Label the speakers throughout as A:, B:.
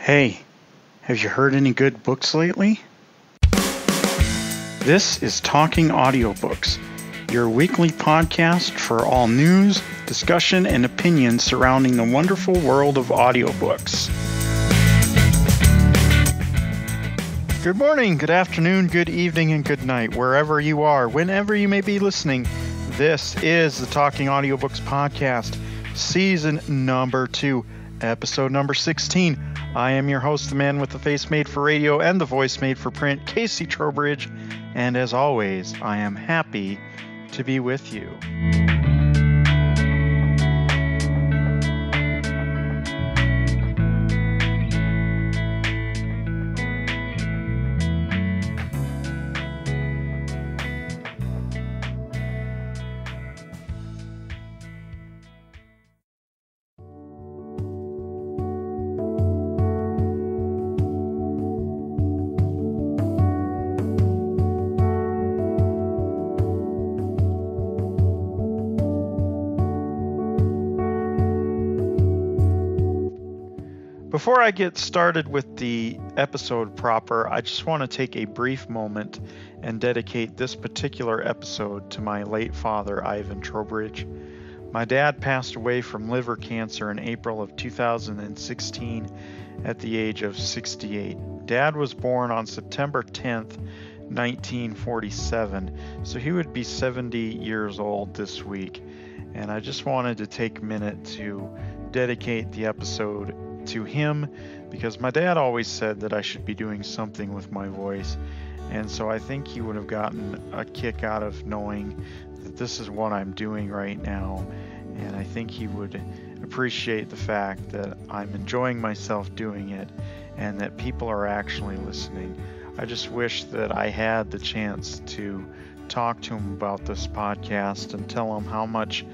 A: Hey, have you heard any good books lately? This is Talking Audiobooks, your weekly podcast for all news, discussion, and opinion surrounding the wonderful world of audiobooks. Good morning, good afternoon, good evening, and good night, wherever you are, whenever you may be listening. This is the Talking Audiobooks podcast, season number 2, episode number 16. I am your host, the man with the face made for radio and the voice made for print, Casey Trowbridge, and as always, I am happy to be with you. Before I get started with the episode proper, I just want to take a brief moment and dedicate this particular episode to my late father, Ivan Trowbridge. My dad passed away from liver cancer in April of 2016 at the age of 68. Dad was born on September 10th, 1947, so he would be 70 years old this week. And I just wanted to take a minute to dedicate the episode to him, because my dad always said that I should be doing something with my voice, and so I think he would have gotten a kick out of knowing that this is what I'm doing right now, and I think he would appreciate the fact that I'm enjoying myself doing it and that people are actually listening. I just wish that I had the chance to talk to him about this podcast and tell him how much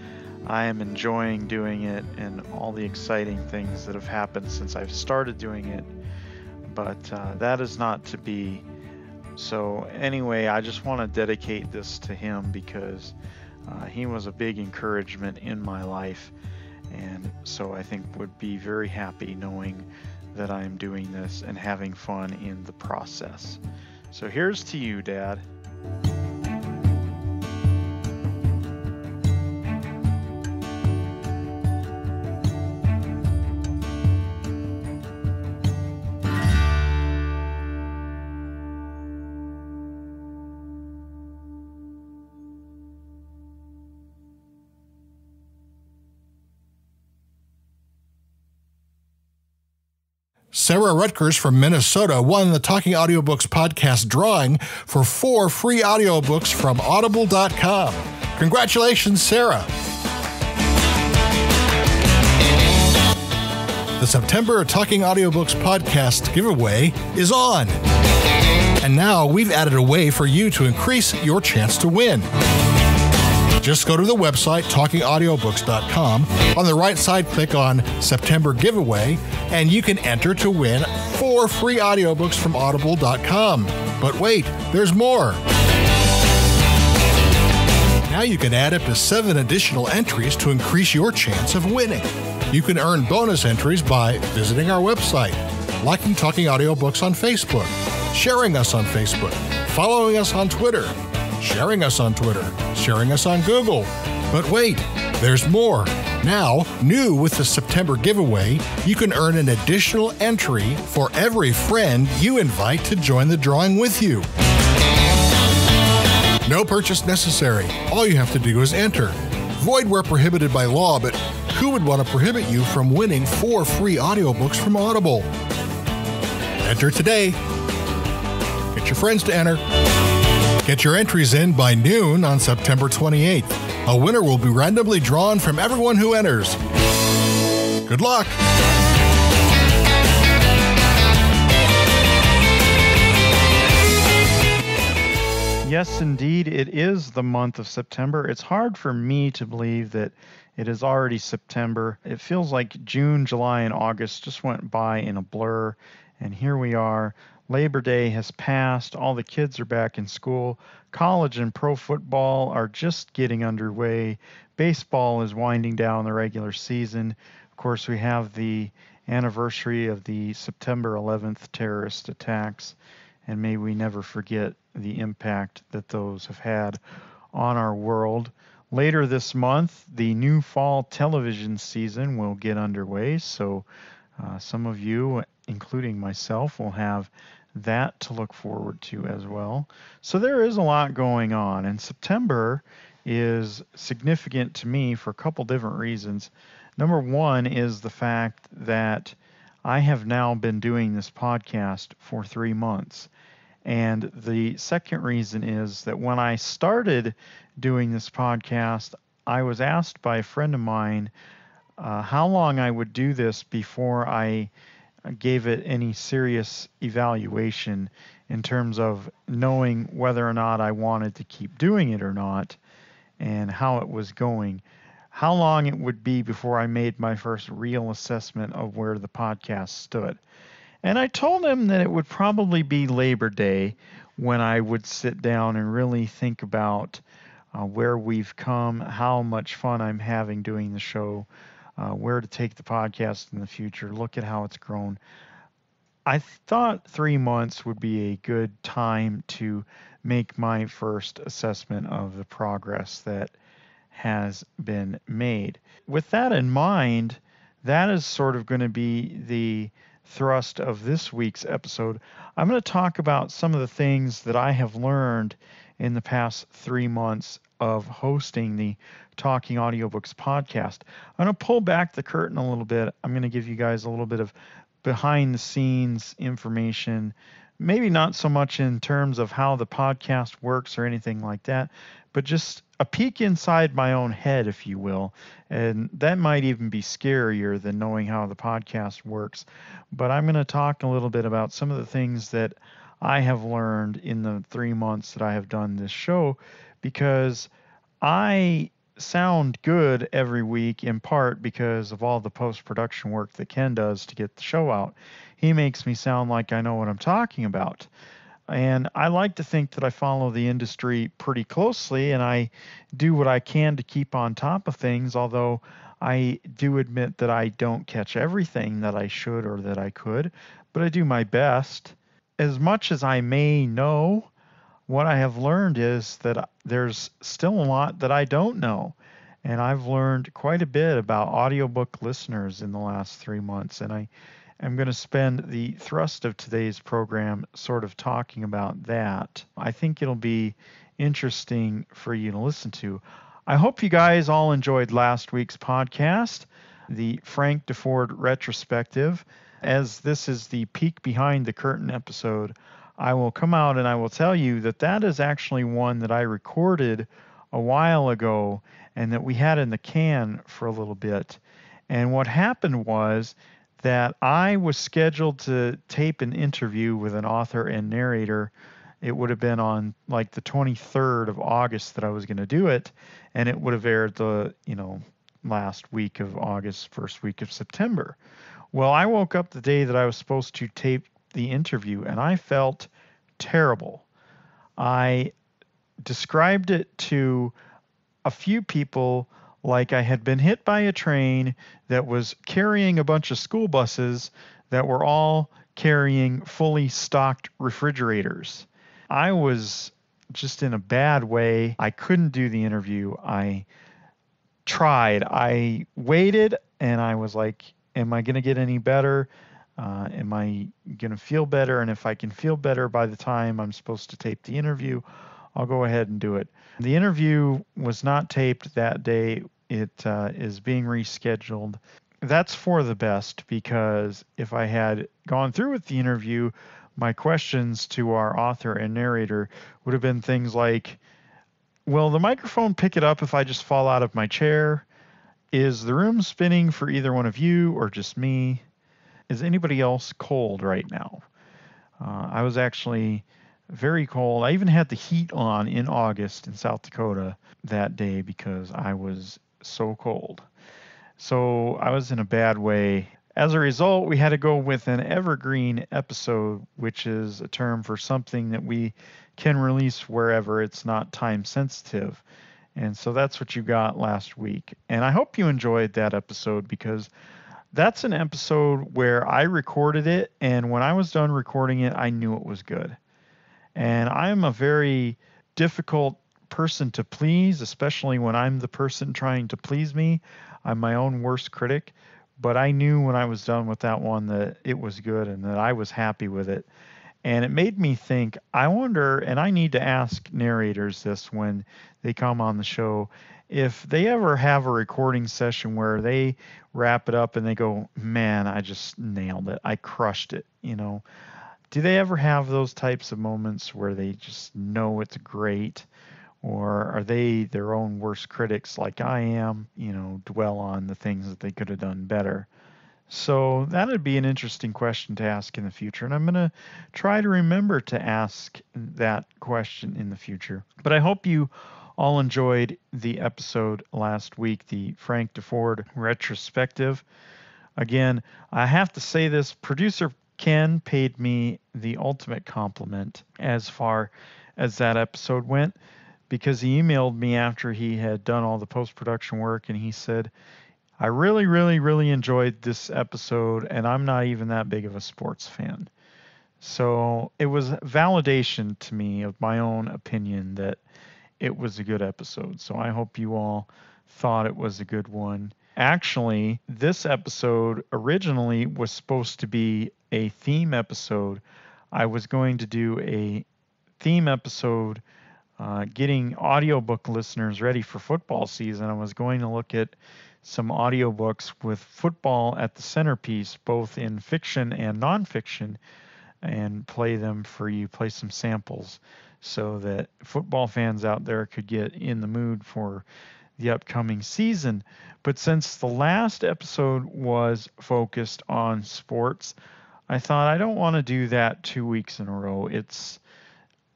A: I am enjoying doing it and all the exciting things that have happened since I've started doing it, but that is not to be. So anyway, I just want to dedicate this to him because he was a big encouragement in my life, and so I think would be very happy knowing that I'm doing this and having fun in the process. So here's to you, Dad.
B: Sarah Rutgers from Minnesota won the Talking Audiobooks podcast drawing for 4 free audiobooks from Audible.com. Congratulations, Sarah! The September Talking Audiobooks podcast giveaway is on. And now we've added a way for you to increase your chance to win. Just go to the website, talkingaudiobooks.com. On the right side, click on September Giveaway, and you can enter to win 4 free audiobooks from Audible.com. But wait, there's more. Now you can add up to 7 additional entries to increase your chance of winning. You can earn bonus entries by visiting our website, liking Talking Audiobooks on Facebook, sharing us on Facebook, following us on Twitter, sharing us on Twitter, sharing us on Google. But wait, there's more. Now, new with the September giveaway, you can earn an additional entry for every friend you invite to join the drawing with you. No purchase necessary. All you have to do is enter. Void where prohibited by law, but who would want to prohibit you from winning 4 free audiobooks from Audible? Enter today. Get your friends to enter. Get your entries in by noon on September 28th. A winner will be randomly drawn from everyone who enters. Good luck!
A: Yes, indeed, it is the month of September. It's hard for me to believe that it is already September. It feels like June, July, and August just went by in a blur, and here we are. Labor Day has passed. All the kids are back in school. College and pro football are just getting underway. Baseball is winding down the regular season. Of course, we have the anniversary of the September 11th terrorist attacks, and may we never forget the impact that those have had on our world. Later this month, the new fall television season will get underway, so some of you, including myself, will have that to look forward to as well. So there is a lot going on, and September is significant to me for a couple different reasons. Number one is the fact that I have now been doing this podcast for 3 months. And the second reason is that when I started doing this podcast, I was asked by a friend of mine how long I would do this before I gave it any serious evaluation in terms of knowing whether or not I wanted to keep doing it or not, and how it was going, how long it would be before I made my first real assessment of where the podcast stood. And I told him that it would probably be Labor Day when I would sit down and really think about where we've come, how much fun I'm having doing the show, where to take the podcast in the future, look at how it's grown. I thought 3 months would be a good time to make my first assessment of the progress that has been made. With that in mind, that is sort of going to be the thrust of this week's episode. I'm going to talk about some of the things that I have learned in the past 3 months of hosting the Talking Audiobooks podcast. I'm going to pull back the curtain a little bit. I'm going to give you guys a little bit of behind the scenes information, maybe not so much in terms of how the podcast works or anything like that, but just a peek inside my own head, if you will. And that might even be scarier than knowing how the podcast works. But I'm going to talk a little bit about some of the things that I have learned in the 3 months that I have done this show, because I sound good every week, in part because of all the post-production work that Ken does to get the show out. He makes me sound like I know what I'm talking about. And I like to think that I follow the industry pretty closely, and I do what I can to keep on top of things, although I do admit that I don't catch everything that I should or that I could, but I do my best. As much as I may know, what I have learned is that there's still a lot that I don't know. And I've learned quite a bit about audiobook listeners in the last 3 months. And I'm going to spend the thrust of today's program sort of talking about that. I think it'll be interesting for you to listen to. I hope you guys all enjoyed last week's podcast, the Frank DeFord Retrospective. As this is the peek behind the curtain episode, I will come out and I will tell you that that is actually one that I recorded a while ago and that we had in the can for a little bit. And what happened was that I was scheduled to tape an interview with an author and narrator. It would have been on like the 23rd of August that I was going to do it, and it would have aired the, last week of August, first week of September. Well, I woke up the day that I was supposed to tape the interview, and I felt terrible. I described it to a few people like I had been hit by a train that was carrying a bunch of school buses that were all carrying fully stocked refrigerators. I was just in a bad way. I couldn't do the interview. I tried. I waited, and I was like, am I going to get any better? Am I going to feel better? And if I can feel better by the time I'm supposed to tape the interview, I'll go ahead and do it. The interview was not taped that day. It is being rescheduled. That's for the best, because if I had gone through with the interview, my questions to our author and narrator would have been things like, will the microphone pick it up if I just fall out of my chair? Is the room spinning for either one of you or just me? Is anybody else cold right now? I was actually very cold. I even had the heat on in August in South Dakota that day because I was so cold. So I was in a bad way. As a result, we had to go with an evergreen episode, which is a term for something that we can release wherever it's not time sensitive. And so that's what you got last week. And I hope you enjoyed that episode, because that's an episode where I recorded it, and when I was done recording it, I knew it was good. And I'm a very difficult person to please, especially when I'm the person trying to please me. I'm my own worst critic. But I knew when I was done with that one that it was good and that I was happy with it. And it made me think, I wonder, and I need to ask narrators this when they come on the show, if they ever have a recording session where they wrap it up and they go, man, I just nailed it. I crushed it. Do they ever have those types of moments where they just know it's great? Or are they their own worst critics like I am, dwell on the things that they could have done better? So that would be an interesting question to ask in the future. And I'm going to try to remember to ask that question in the future. But I hope you all enjoyed the episode last week, the Frank DeFord retrospective. Again, I have to say this, producer Ken paid me the ultimate compliment as far as that episode went, because he emailed me after he had done all the post-production work, and he said, I really, really, really enjoyed this episode, and I'm not even that big of a sports fan. So it was validation to me of my own opinion that it was a good episode. So I hope you all thought it was a good one. Actually, this episode originally was supposed to be a theme episode. I was going to do a theme episode getting audiobook listeners ready for football season. I was going to look at some audiobooks with football at the centerpiece, both in fiction and nonfiction, and play them for you, play some samples so that football fans out there could get in the mood for the upcoming season. But since the last episode was focused on sports, I thought I don't want to do that 2 weeks in a row. It's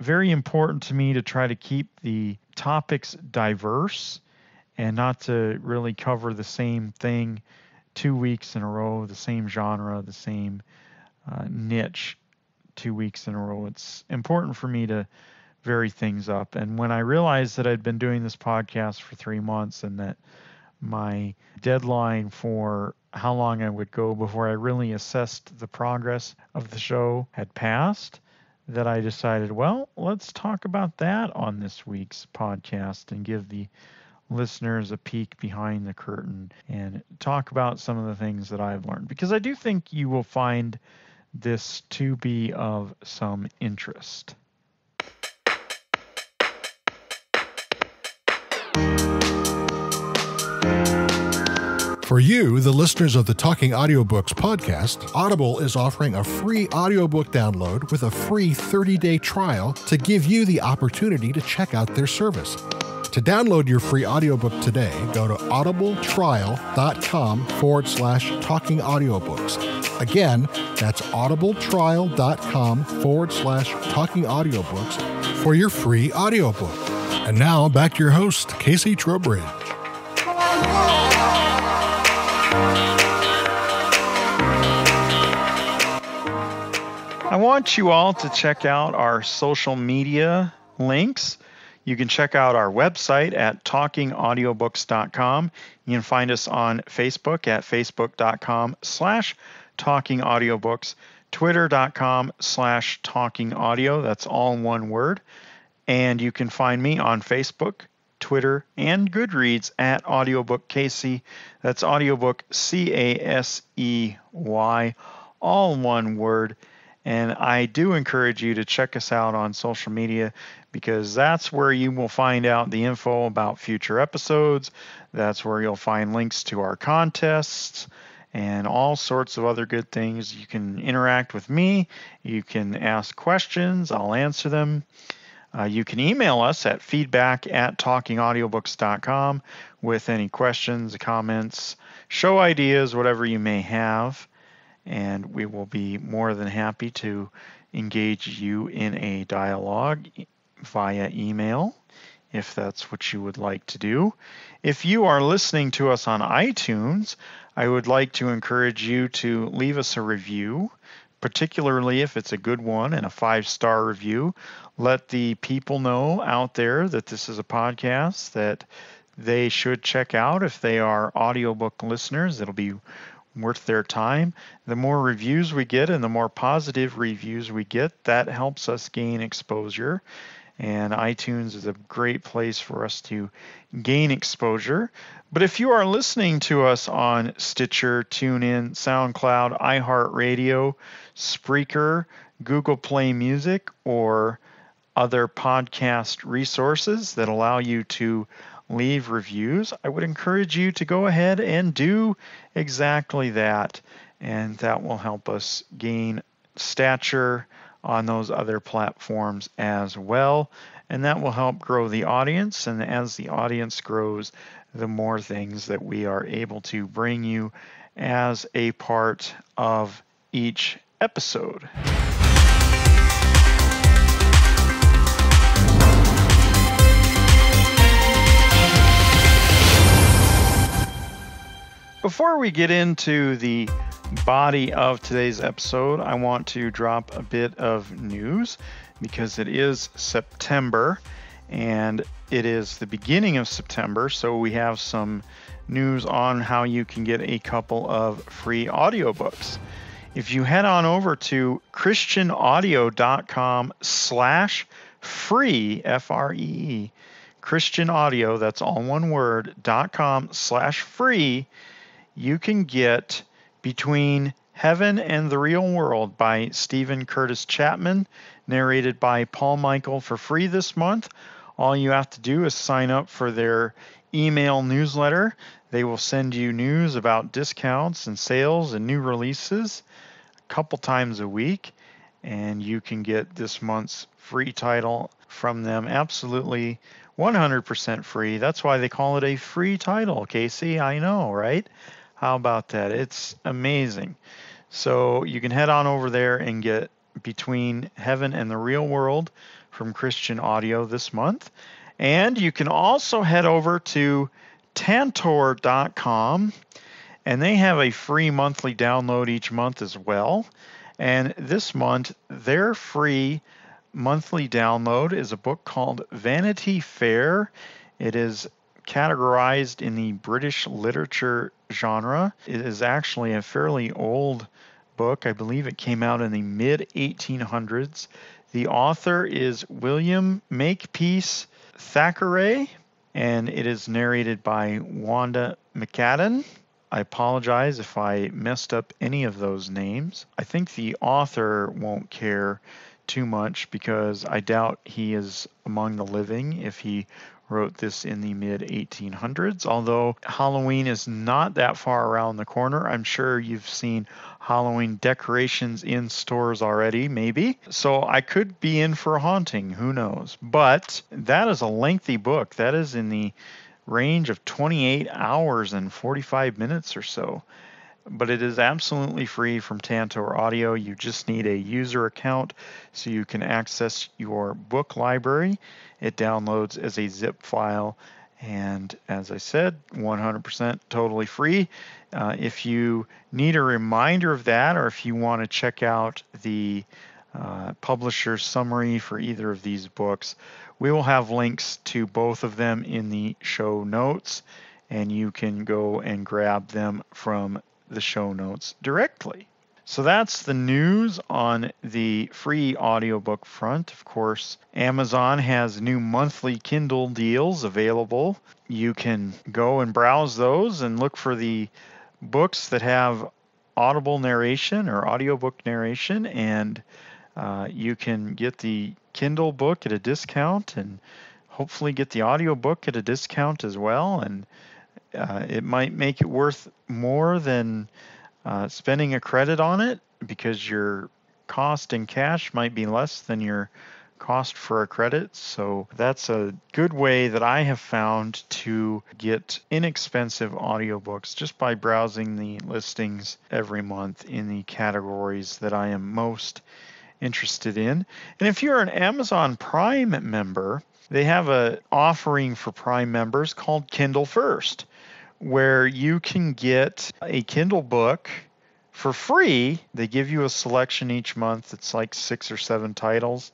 A: very important to me to try to keep the topics diverse and not to really cover the same thing 2 weeks in a row, the same genre, the same niche 2 weeks in a row. It's important for me to vary things up. And when I realized that I'd been doing this podcast for 3 months and that my deadline for how long I would go before I really assessed the progress of the show had passed, that I decided, well, let's talk about that on this week's podcast and give the listeners a peek behind the curtain and talk about some of the things that I've learned, because I do think you will find this to be of some interest.
B: For you, the listeners of the Talking Audiobooks podcast, Audible is offering a free audiobook download with a free 30-day trial to give you the opportunity to check out their service. To download your free audiobook today, go to audibletrial.com/talking audiobooks. Again, that's audibletrial.com/talking audiobooks for your free audiobook. And now back to your host, Casey Trowbridge.
A: I want you all to check out our social media links. You can check out our website at talkingaudiobooks.com. You can find us on Facebook at facebook.com/talkingaudiobooks, twitter.com/talkingaudio. That's all one word. And you can find me on Facebook, Twitter, and Goodreads at Audiobook Casey. That's Audiobook CASEY, all one word. And I do encourage you to check us out on social media, because that's where you will find out the info about future episodes. That's where you'll find links to our contests and all sorts of other good things. You can interact with me. You can ask questions. I'll answer them. You can email us at feedback@talkingaudiobooks.com with any questions, comments, show ideas, whatever you may have. And we will be more than happy to engage you in a dialogue via email, if that's what you would like to do. If you are listening to us on iTunes, I would like to encourage you to leave us a review, particularly if it's a good one and a 5-star review. Let the people know out there that this is a podcast that they should check out if they are audiobook listeners. It'll be worth their time. The more reviews we get and the more positive reviews we get, that helps us gain exposure. And iTunes is a great place for us to gain exposure. But if you are listening to us on Stitcher, TuneIn, SoundCloud, iHeartRadio, Spreaker, Google Play Music, or other podcast resources that allow you to leave reviews, I would encourage you to go ahead and do exactly that. And that will help us gain stature on those other platforms as well. And that will help grow the audience. And as the audience grows, the more things that we are able to bring you as a part of each episode. Before we get into the body of today's episode, I want to drop a bit of news because it is September and it is the beginning of September, so we have some news on how you can get a couple of free audiobooks. If you head on over to christianaudio.com/free, F-R-E-E, Christian Audio, that's all one word, .com/free, you can get Between Heaven and the Real World by Stephen Curtis Chapman, narrated by Paul Michael, for free this month. All you have to do is sign up for their email newsletter. They will send you news about discounts and sales and new releases a couple times a week, and you can get this month's free title from them absolutely 100% free. That's why they call it a free title, Casey. I know, right? How about that? It's amazing. So you can head on over there and get Between Heaven and the Real World from Christian Audio this month. And you can also head over to Tantor.com, and they have a free monthly download each month as well. And this month, their free monthly download is a book called Vanity Fair. It is categorized in the British literature genre. It is actually a fairly old book. I believe it came out in the mid-1800s. The author is William Makepeace Thackeray, and it is narrated by Wanda McCadden. I apologize if I messed up any of those names. I think the author won't care too much because I doubt he is among the living if he wrote this in the mid-1800s, although Halloween is not that far around the corner. I'm sure you've seen Halloween decorations in stores already, maybe. So I could be in for a haunting, who knows? But that is a lengthy book. That is in the range of 28 hours and 45 minutes or so. But it is absolutely free from Tantor Audio. You just need a user account so you can access your book library. It downloads as a zip file, and as I said, 100% totally free. If you need a reminder of that, or if you want to check out the publisher summary for either of these books, we will have links to both of them in the show notes, and you can go and grab them from the show notes directly. So that's the news on the free audiobook front. Of course, Amazon has new monthly Kindle deals available. You can go and browse those and look for the books that have audible narration or audiobook narration, and you can get the Kindle book at a discount and hopefully get the audiobook at a discount as well. And it might make it worth more than spending a credit on it, because your cost in cash might be less than your cost for a credit. So that's a good way that I have found to get inexpensive audiobooks, just by browsing the listings every month in the categories that I am most interested in. And if you're an Amazon Prime member, they have an offering for Prime members called Kindle First, where you can get a Kindle book for free. They give you a selection each month. It's like 6 or 7 titles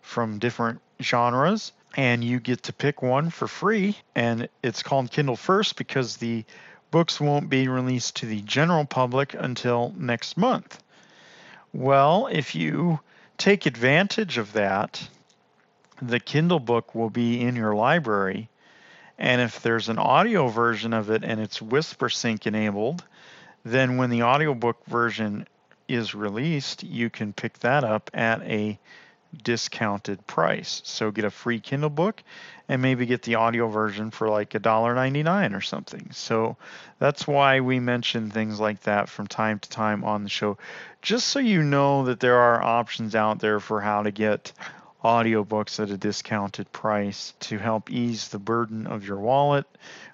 A: from different genres, and you get to pick one for free. And it's called Kindle First because the books won't be released to the general public until next month. Well, if you take advantage of that, the Kindle book will be in your library, and if there's an audio version of it and it's WhisperSync enabled, then when the audiobook version is released, you can pick that up at a discounted price. So get a free Kindle book and maybe get the audio version for like $1.99 or something. So that's why we mention things like that from time to time on the show, just so you know that there are options out there for how to get audiobooks at a discounted price to help ease the burden of your wallet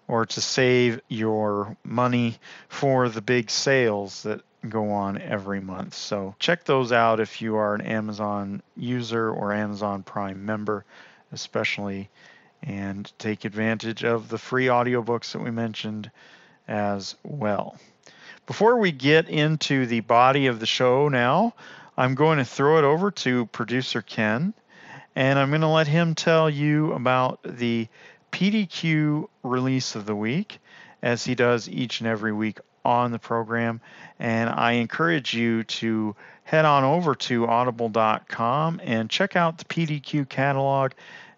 A: or to save your money for the big sales that go on every month. So check those out if you are an Amazon user or Amazon Prime member especially, and take advantage of the free audiobooks that we mentioned as well. Before we get into the body of the show now, I'm going to throw it over to producer Ken, and I'm going to let him tell you about the PDQ release of the week, as he does each and every week on the program. And I encourage you to head on over to audible.com and check out the PDQ catalog.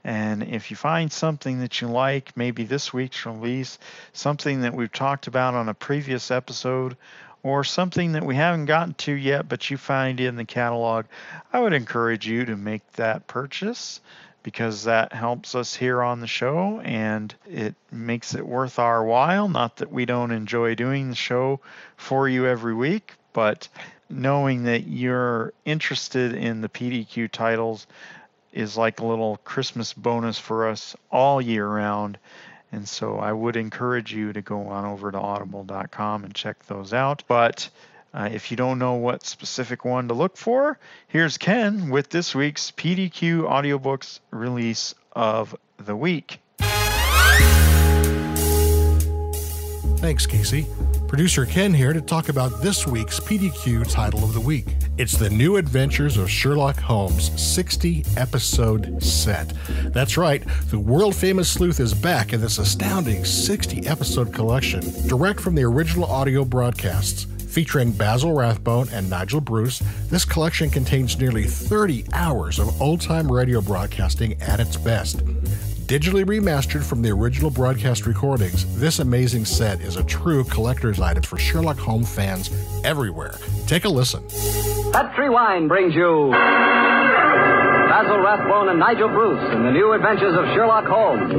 A: And if you find something that you like, maybe this week's release, something that we've talked about on a previous episode, or something that we haven't gotten to yet but you find in the catalog, I would encourage you to make that purchase, because that helps us here on the show and it makes it worth our while. Not that we don't enjoy doing the show for you every week, but knowing that you're interested in the PDQ titles is like a little Christmas bonus for us all year round. And so I would encourage you to go on over to audible.com and check those out. But if you don't know what specific one to look for, here's Ken with this week's PDQ Audiobooks release of the week.
B: Thanks, Casey. Producer Ken here to talk about this week's PDQ title of the week. It's The New Adventures of Sherlock Holmes 60-episode set. That's right, the world-famous sleuth is back in this astounding 60-episode collection, direct from the original audio broadcasts. Featuring Basil Rathbone and Nigel Bruce, this collection contains nearly 30 hours of old-time radio broadcasting at its best. Digitally remastered from the original broadcast recordings, this amazing set is a true collector's item for Sherlock Holmes fans everywhere. Take a listen.
C: Let's Rewind brings you Basil Rathbone and Nigel Bruce in the New Adventures of Sherlock Holmes.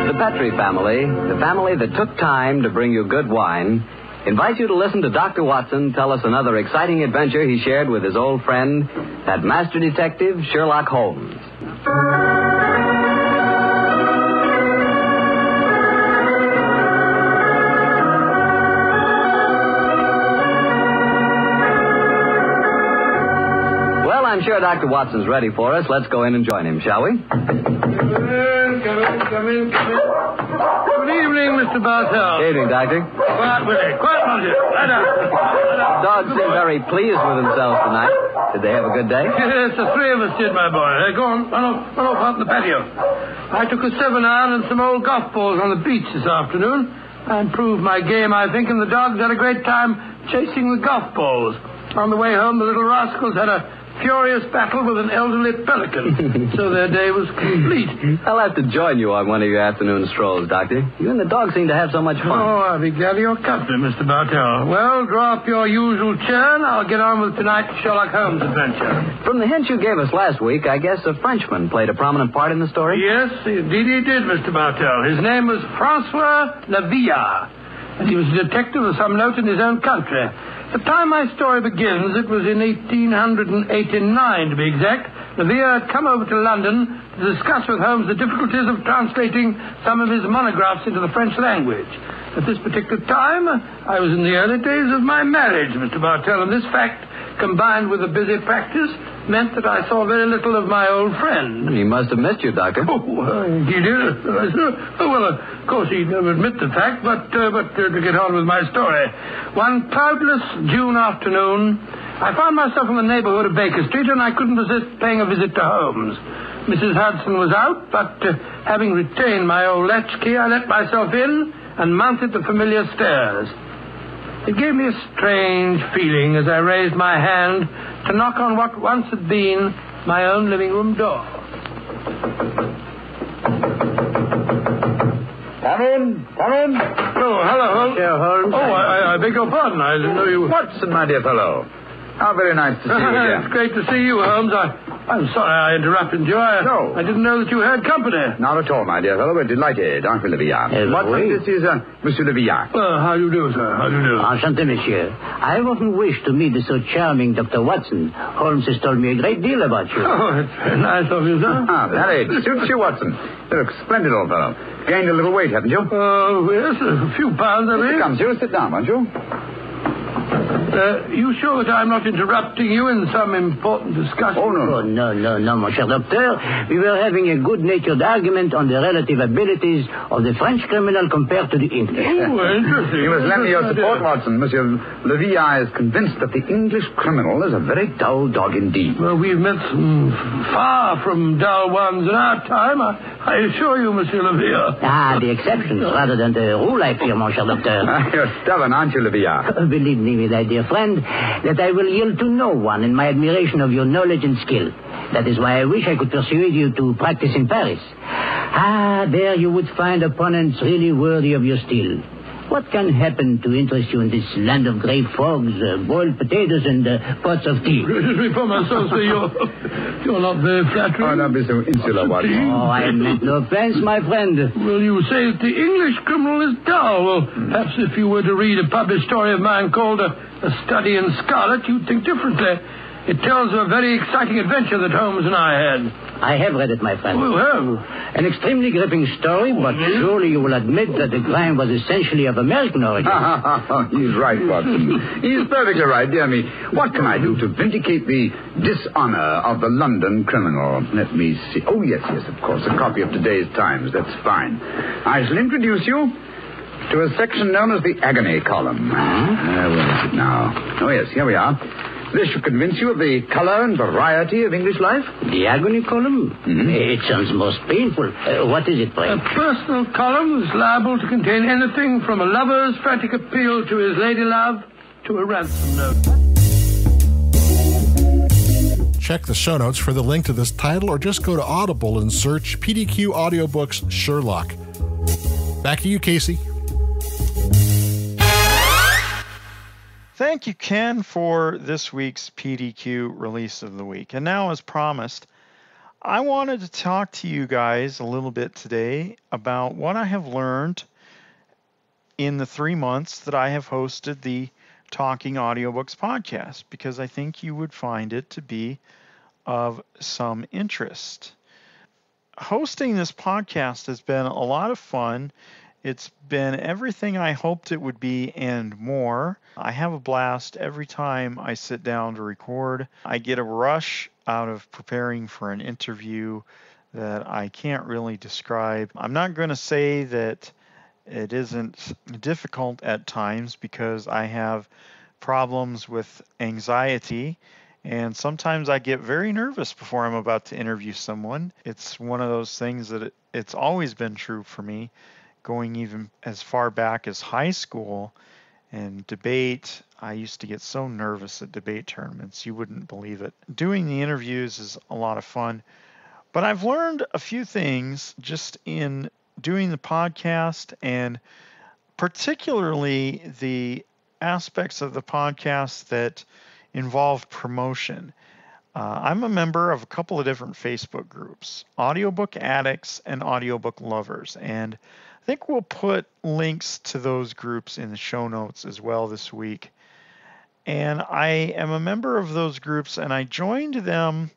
C: The Petrie family, the family that took time to bring you good wine, invites you to listen to Dr. Watson tell us another exciting adventure he shared with his old friend, that master detective, Sherlock Holmes. Well, I'm sure Dr. Watson's ready for us. Let's go in and join him, shall we?
D: Come in. Good evening, Mr. Bartell.
C: Good evening, Doctor.
D: Quiet, Willie. Quiet, monsieur. Lie down.
C: Dogs seem very pleased with themselves tonight. Did they have a good day?
D: Yes, the three of us did, my boy. Go on. Run off out in the patio. I took a 7-iron and some old golf balls on the beach this afternoon. I improved my game, I think, and the dogs had a great time chasing the golf balls. On the way home, the little rascals had a furious battle with an elderly pelican, so their day was complete.
C: I'll have to join you on one of your afternoon strolls, Doctor. You and the dog seem to have so much fun.
D: Oh, I'll be glad of your company, Mr. Bartell. Well, draw up your usual chair, and I'll get on with tonight's Sherlock Holmes adventure.
C: From the hint you gave us last week, I guess a Frenchman played a prominent part in the story?
D: Yes, indeed he did, Mr. Bartell. His name was Francois Lavillard, and he was a detective of some note in his own country. The time my story begins, it was in 1889, to be exact. Lavillard had come over to London to discuss with Holmes the difficulties of translating some of his monographs into the French language. At this particular time, I was in the early days of my marriage, Mr. Bartell, and this fact, combined with a busy practice, meant that I saw very little of my old friend.
C: He must have missed you, Doctor.
D: He did? Well, of course, he'd never admit the fact, but to get on with my story. One cloudless June afternoon, I found myself in the neighborhood of Baker Street, and I couldn't resist paying a visit to Holmes. Mrs. Hudson was out, but having retained my old latchkey, I let myself in and mounted the familiar stairs. It gave me a strange feeling as I raised my hand to knock on what once had been my own living room door.
E: Come in.
D: Oh, hello, Holmes.
E: Here, Holmes.
D: Oh, I beg your pardon. I didn't know you...
E: Watson, my dear fellow. How very nice to see you again.
D: It's great to see you, Holmes. I'm sorry I interrupted you.
E: No.
D: I didn't know that you had company.
E: Not at all, my dear fellow. We're delighted, aren't we, Levillan? Watson, this is Monsieur Levillan.
D: How do you do, sir? How do you do?
F: Enchanté, monsieur. I've often wished to meet the so charming Dr. Watson. Holmes has told me a great deal about you.
D: Oh, it's very nice of you, sir.
E: That suits you, Watson. You look splendid, old fellow. Gained a little weight, haven't you?
D: Yes, a few pounds, I mean.
E: Come, you sit down, won't you?
D: You sure that I'm not interrupting you in some important discussion?
E: Oh, no.
F: Oh, no, mon cher docteur. We were having a good-natured argument on the relative abilities of the French criminal compared to the English.
D: Oh, interesting.
E: You must lend me your support, Watson. Monsieur Levillan is convinced that the English criminal is a very dull dog indeed.
D: Well, we've met some far from dull ones in our time, I assure you, Monsieur Levillan.
F: The exceptions rather than the rule, I fear, mon cher docteur.
E: You're stubborn, aren't you, Levillan?
F: Believe me, my dear friend, that I will yield to no one in my admiration of your knowledge and skill. That is why I wish I could persuade you to practice in Paris. There you would find opponents really worthy of your steel. What can happen to interest you in this land of grey fogs, boiled potatoes, and pots of tea?
D: For myself, sir, you're not very flattering.
E: Oh, don't be so insular, Watson.
F: Oh, I meant no offense, my friend.
D: Well, you say that the English criminal is dull. Well, perhaps if you were to read a published story of mine called A Study in Scarlet, you'd think differently. It tells of a very exciting adventure that Holmes and I had.
F: I have read it, my friend.
D: Oh, you have?
F: An extremely gripping story, but surely you will admit that the crime was essentially of American origin.
E: He's right, Watson. He's perfectly right, dear me. What can I do to vindicate the dishonor of the London criminal? Let me see. Oh, yes, of course. A copy of today's Times. That's fine. I shall introduce you to a section known as the agony column. Where is it now? Oh, yes, here we are. This should convince you of the color and variety of English life.
F: The agony column? It sounds most painful. What is it, Frank?
D: A personal column is liable to contain anything from a lover's frantic appeal to his lady love to a ransom note.
B: Check the show notes for the link to this title, or just go to Audible and search PDQ Audiobooks Sherlock. Back to you, Casey.
A: Thank you, Ken, for this week's PDQ release of the week. And now, as promised, I wanted to talk to you guys a little bit today about what I have learned in the 3 months that I have hosted the Talking Audiobooks podcast, because I think you would find it to be of some interest. Hosting this podcast has been a lot of fun. It's been everything I hoped it would be and more. I have a blast every time I sit down to record. I get a rush out of preparing for an interview that I can't really describe. I'm not going to say that it isn't difficult at times, because I have problems with anxiety, and sometimes I get very nervous before I'm about to interview someone. It's one of those things that it's always been true for me, going even as far back as high school. And debate, I used to get so nervous at debate tournaments, you wouldn't believe it. Doing the interviews is a lot of fun, but I've learned a few things just in doing the podcast, and particularly the aspects of the podcast that involve promotion. I'm a member of a couple of different Facebook groups, Audiobook Addicts and Audiobook Lovers, and I think we'll put links to those groups in the show notes as well this week. And I am a member of those groups, and I joined them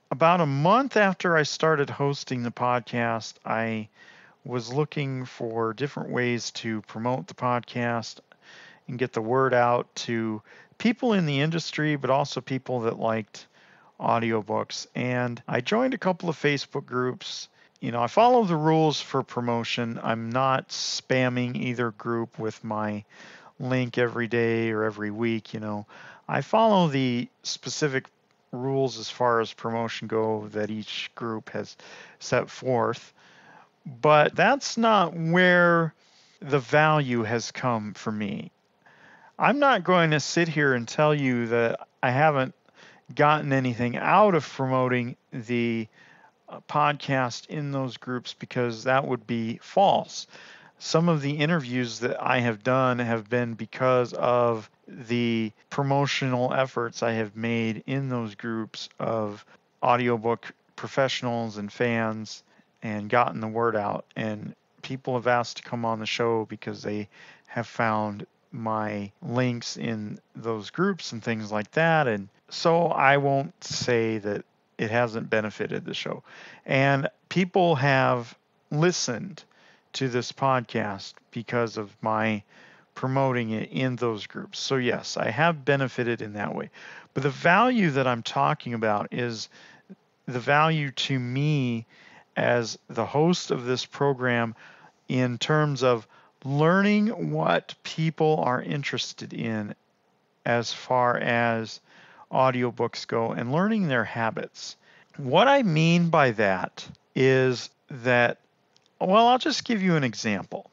A: about a month after I started hosting the podcast. I was looking for different ways to promote the podcast and get the word out to people in the industry, but also people that liked audiobooks. And I joined a couple of Facebook groups. You know, I follow the rules for promotion. I'm not spamming either group with my link every day or every week. You know, I follow the specific rules as far as promotion go that each group has set forth. But that's not where the value has come for me. I'm not going to sit here and tell you that I haven't gotten anything out of promoting the podcast in those groups, because that would be false. Some of the interviews that I have done have been because of the promotional efforts I have made in those groups of audiobook professionals and fans, and gotten the word out. And people have asked to come on the show because they have found my links in those groups and things like that. And so I won't say that it hasn't benefited the show. And people have listened to this podcast because of my promoting it in those groups. So yes, I have benefited in that way. But the value that I'm talking about is the value to me as the host of this program, in terms of learning what people are interested in as far as audiobooks go, and learning their habits. What I mean by that is that, well, I'll just give you an example.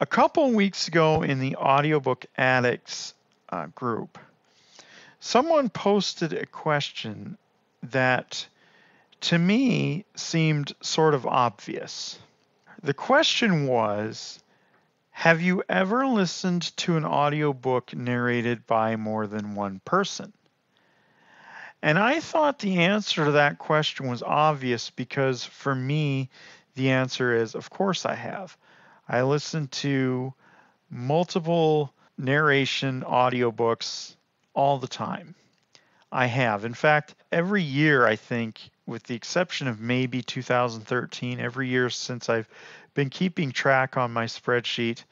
A: A couple weeks ago in the Audiobook Addicts group, someone posted a question that to me seemed sort of obvious. The question was, have you ever listened to an audiobook narrated by more than one person? And I thought the answer to that question was obvious, because for me, the answer is, of course I have. I listen to multiple narration audiobooks all the time. I have. In fact, every year, I think, with the exception of maybe 2013, every year since I've been keeping track on my spreadsheet,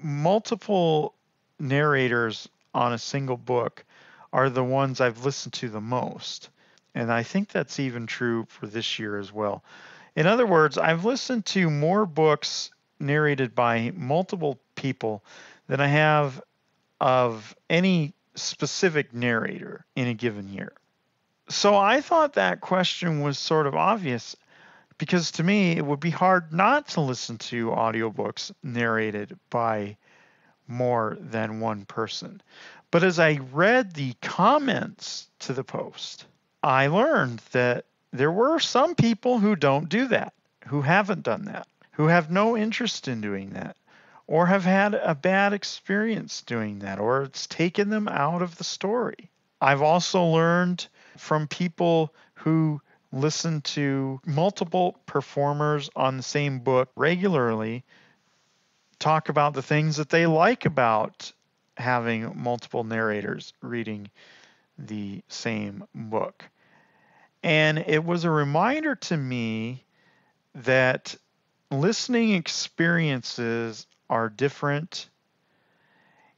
A: multiple narrators on a single book are the ones I've listened to the most. And I think that's even true for this year as well. In other words, I've listened to more books narrated by multiple people than I have of any specific narrator in a given year. So I thought that question was sort of obvious, because to me, it would be hard not to listen to audiobooks narrated by more than one person. But as I read the comments to the post, I learned that there were some people who don't do that, who haven't done that, who have no interest in doing that, or have had a bad experience doing that, or it's taken them out of the story. I've also learned from people who listen to multiple performers on the same book regularly talk about the things that they like about having multiple narrators reading the same book. And it was a reminder to me that listening experiences are different.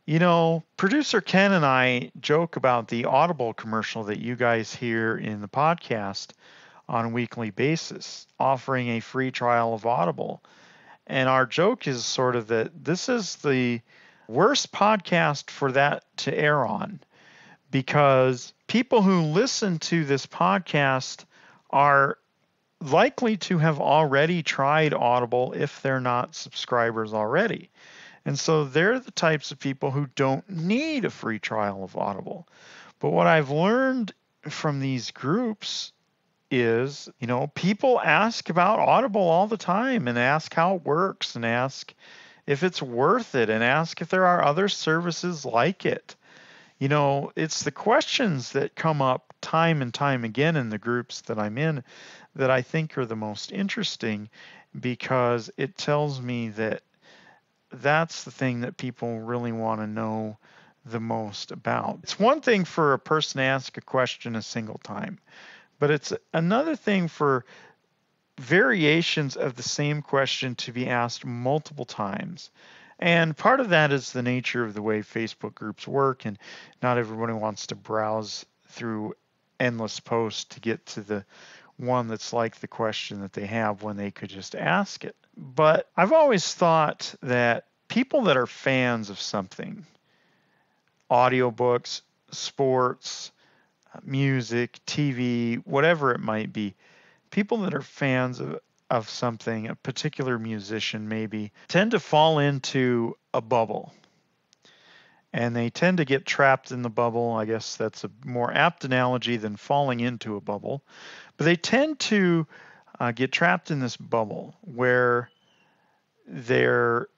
A: You know, producer Ken and I joke about the Audible commercial that you guys hear in the podcast on a weekly basis, offering a free trial of Audible. And our joke is sort of that this is the worst podcast for that to air on, because people who listen to this podcast are likely to have already tried Audible if they're not subscribers already. And so they're the types of people who don't need a free trial of Audible. But what I've learned from these groups is, you know, people ask about Audible all the time, and ask how it works, and ask if it's worth it, and ask if there are other services like it. You know, it's the questions that come up time and time again in the groups that I'm in that I think are the most interesting, because it tells me that that's the thing that people really want to know the most about. It's one thing for a person to ask a question a single time, but it's another thing for variations of the same question to be asked multiple times. And part of that is the nature of the way Facebook groups work, and not everybody wants to browse through endless posts to get to the one that's like the question that they have when they could just ask it. But I've always thought that people that are fans of something, audiobooks, sports, music, TV, whatever it might be. People that are fans of something, a particular musician maybe, tend to fall into a bubble. And they tend to get trapped in the bubble. I guess that's a more apt analogy than falling into a bubble. But they tend to get trapped in this bubble where they're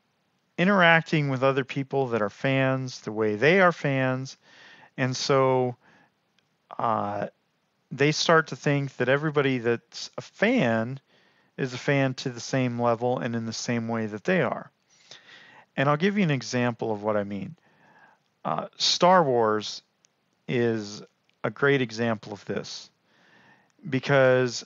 A: interacting with other people that are fans the way they are fans. And so they start to think that everybody that's a fan is a fan to the same level and in the same way that they are. And I'll give you an example of what I mean. Star Wars is a great example of this, because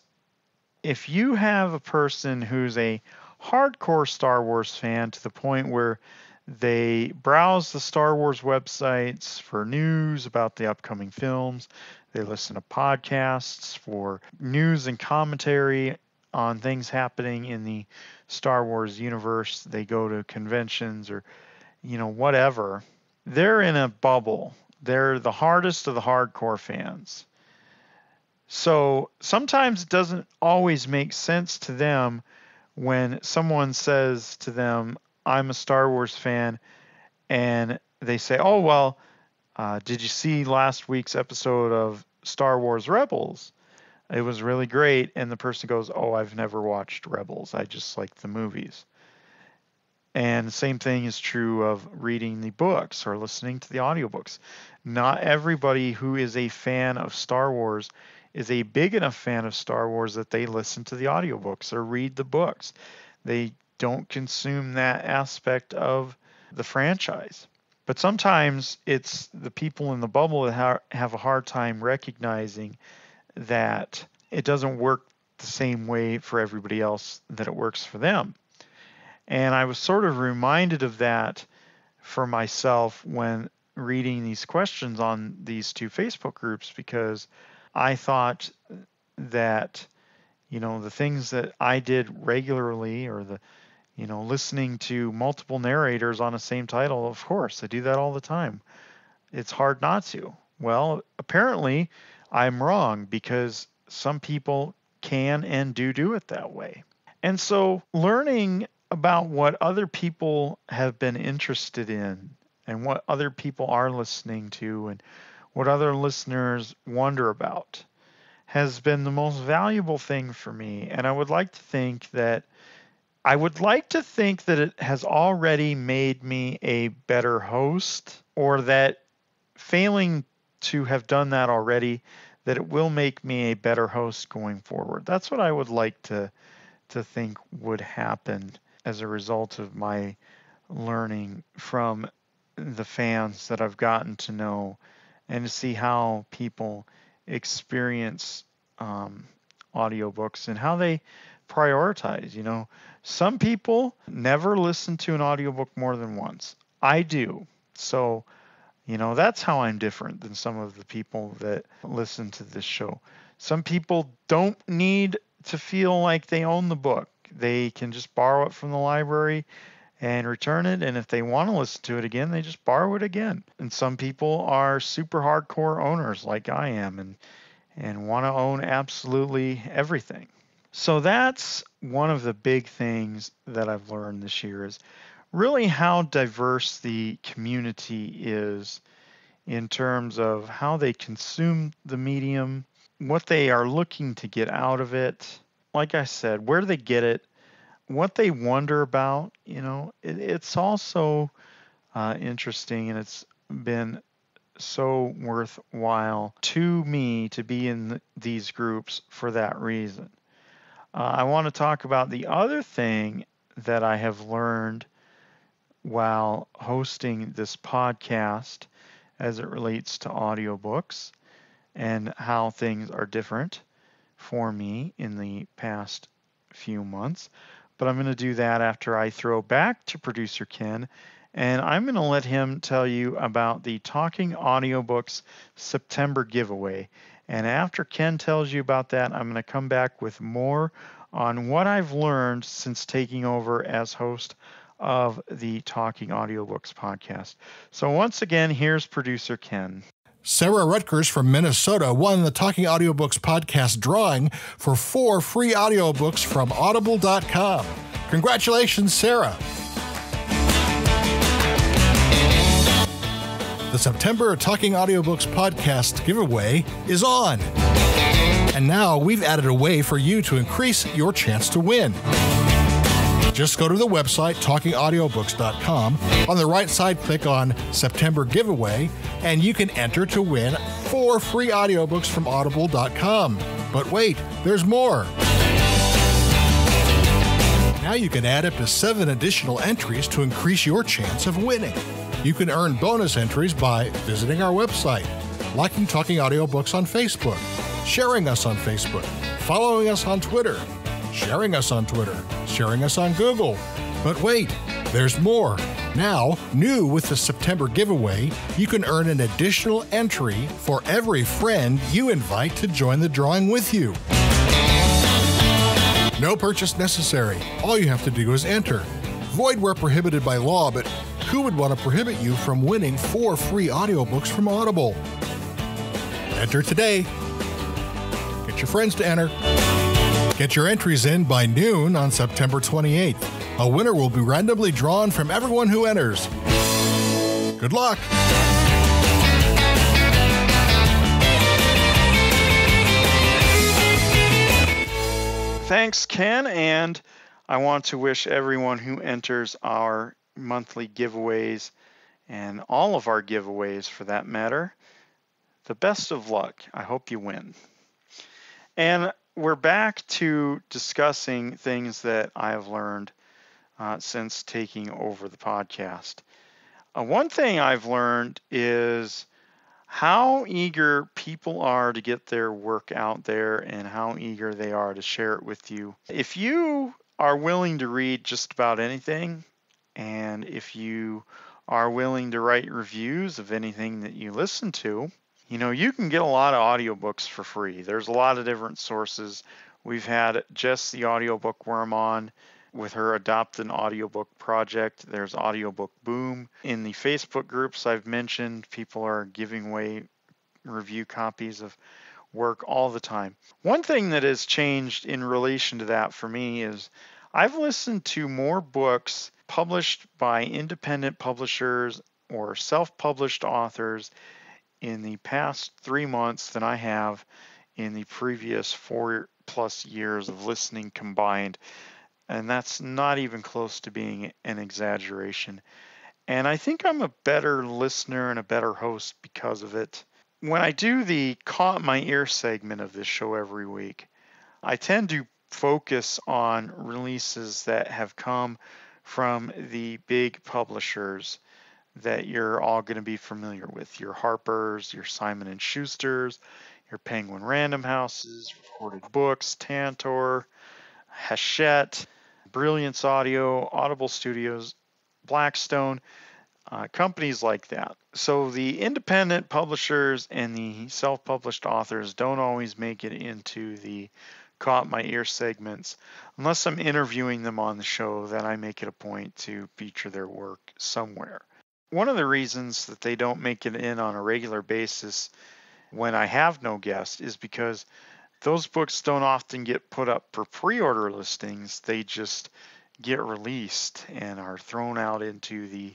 A: if you have a person who's a hardcore Star Wars fan to the point where they browse the Star Wars websites for news about the upcoming films, they listen to podcasts for news and commentary on things happening in the Star Wars universe, they go to conventions or, whatever, they're in a bubble. They're the hardest of the hardcore fans. So sometimes it doesn't always make sense to them when someone says to them, I'm a Star Wars fan, and they say, oh, well, did you see last week's episode of Star Wars Rebels? It was really great. And the person goes, oh, I've never watched Rebels. I just like the movies. And the same thing is true of reading the books or listening to the audiobooks. Not everybody who is a fan of Star Wars is a big enough fan of Star Wars that they listen to the audiobooks or read the books. They don't consume that aspect of the franchise. But sometimes it's the people in the bubble that have a hard time recognizing that it doesn't work the same way for everybody else that it works for them. And I was sort of reminded of that for myself when reading these questions on these two Facebook groups, because I thought that, the things that I did regularly, or listening to multiple narrators on the same title, of course, I do that all the time. It's hard not to. Well, apparently I'm wrong, because some people can and do it that way. And so learning about what other people have been interested in and what other people are listening to and what other listeners wonder about has been the most valuable thing for me. And I would like to think that it has already made me a better host, or that failing to have done that already, that it will make me a better host going forward. That's what I would like to think would happen as a result of my learning from the fans that I've gotten to know, and to see how people experience audiobooks and how they prioritize. Some people never listen to an audiobook more than once. I do. So, that's how I'm different than some of the people that listen to this show. Some people don't need to feel like they own the book. They can just borrow it from the library and return it. And if they want to listen to it again, they just borrow it again. And some people are super hardcore owners like I am and want to own absolutely everything. So that's one of the big things that I've learned this year, is really how diverse the community is in terms of how they consume the medium, what they are looking to get out of it. Like I said, where they get it, what they wonder about. It's also interesting, and it's been so worthwhile to me to be in these groups for that reason. I want to talk about the other thing that I have learned while hosting this podcast as it relates to audiobooks, and how things are different for me in the past few months. But I'm going to do that after I throw back to producer Ken, and I'm going to let him tell you about the Talking Audiobooks September giveaway. And after Ken tells you about that, I'm going to come back with more on what I've learned since taking over as host of the Talking Audiobooks podcast. So once again, here's producer Ken.
B: Sarah Rutgers from Minnesota won the Talking Audiobooks podcast drawing for 4 free audiobooks from audible.com. Congratulations, Sarah. The September Talking Audiobooks podcast giveaway is on. And now we've added a way for you to increase your chance to win. Just go to the website, talkingaudiobooks.com. On the right side, click on September Giveaway, and you can enter to win 4 free audiobooks from audible.com. But wait, there's more. Now you can add up to 7 additional entries to increase your chance of winning. You can earn bonus entries by visiting our website, liking Talking Audiobooks on Facebook, sharing us on Facebook, following us on Twitter, sharing us on Twitter, sharing us on Google. But wait, there's more. Now, new with the September giveaway, you can earn an additional entry for every friend you invite to join the drawing with you. No purchase necessary. All you have to do is enter. Void where prohibited by law, but who would want to prohibit you from winning 4 free audiobooks from Audible? Enter today. Get your friends to enter. Get your entries in by noon on September 28th. A winner will be randomly drawn from everyone who enters. Good luck!
A: Thanks, Ken, and I want to wish everyone who enters our monthly giveaways, and all of our giveaways for that matter, the best of luck. I hope you win. And we're back to discussing things that I have learned since taking over the podcast. One thing I've learned is how eager people are to get their work out there and how eager they are to share it with you. If you are willing to read just about anything, and if you are willing to write reviews of anything that you listen to, you know, you can get a lot of audiobooks for free. There's a lot of different sources. We've had Jess, the audiobook worm, on with her Adopt an Audiobook project. There's Audiobook Boom. In the Facebook groups I've mentioned, people are giving away review copies of work all the time. One thing that has changed in relation to that for me is I've listened to more books published by independent publishers or self-published authors in the past 3 months than I have in the previous 4+ years of listening combined. And that's not even close to being an exaggeration. And I think I'm a better listener and a better host because of it. When I do the Caught My Ear segment of this show every week, I tend to focus on releases that have come from the big publishers that you're all going to be familiar with. Your Harpers, your Simon & Schusters, your Penguin Random Houses, Recorded Books, Tantor, Hachette, Brilliance Audio, Audible Studios, Blackstone, companies like that. So the independent publishers and the self-published authors don't always make it into the Caught My Ear segments. Unless I'm interviewing them on the show, then I make it a point to feature their work somewhere. One of the reasons that they don't make it in on a regular basis when I have no guest is because those books don't often get put up for pre-order listings. They just get released and are thrown out into the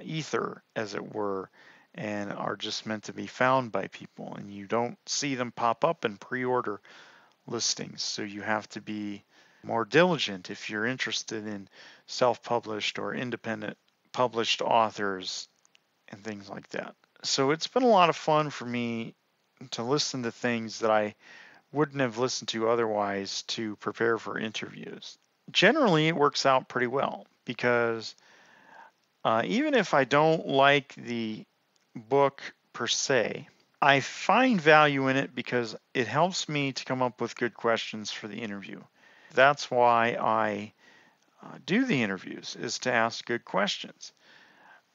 A: ether, as it were, and are just meant to be found by people. And you don't see them pop up in pre-order listings. So you have to be more diligent if you're interested in self-published or independent published authors and things like that. So it's been a lot of fun for me to listen to things that I wouldn't have listened to otherwise to prepare for interviews. Generally, it works out pretty well because even if I don't like the book per se, I find value in it because it helps me to come up with good questions for the interview. That's why I do the interviews, is to ask good questions.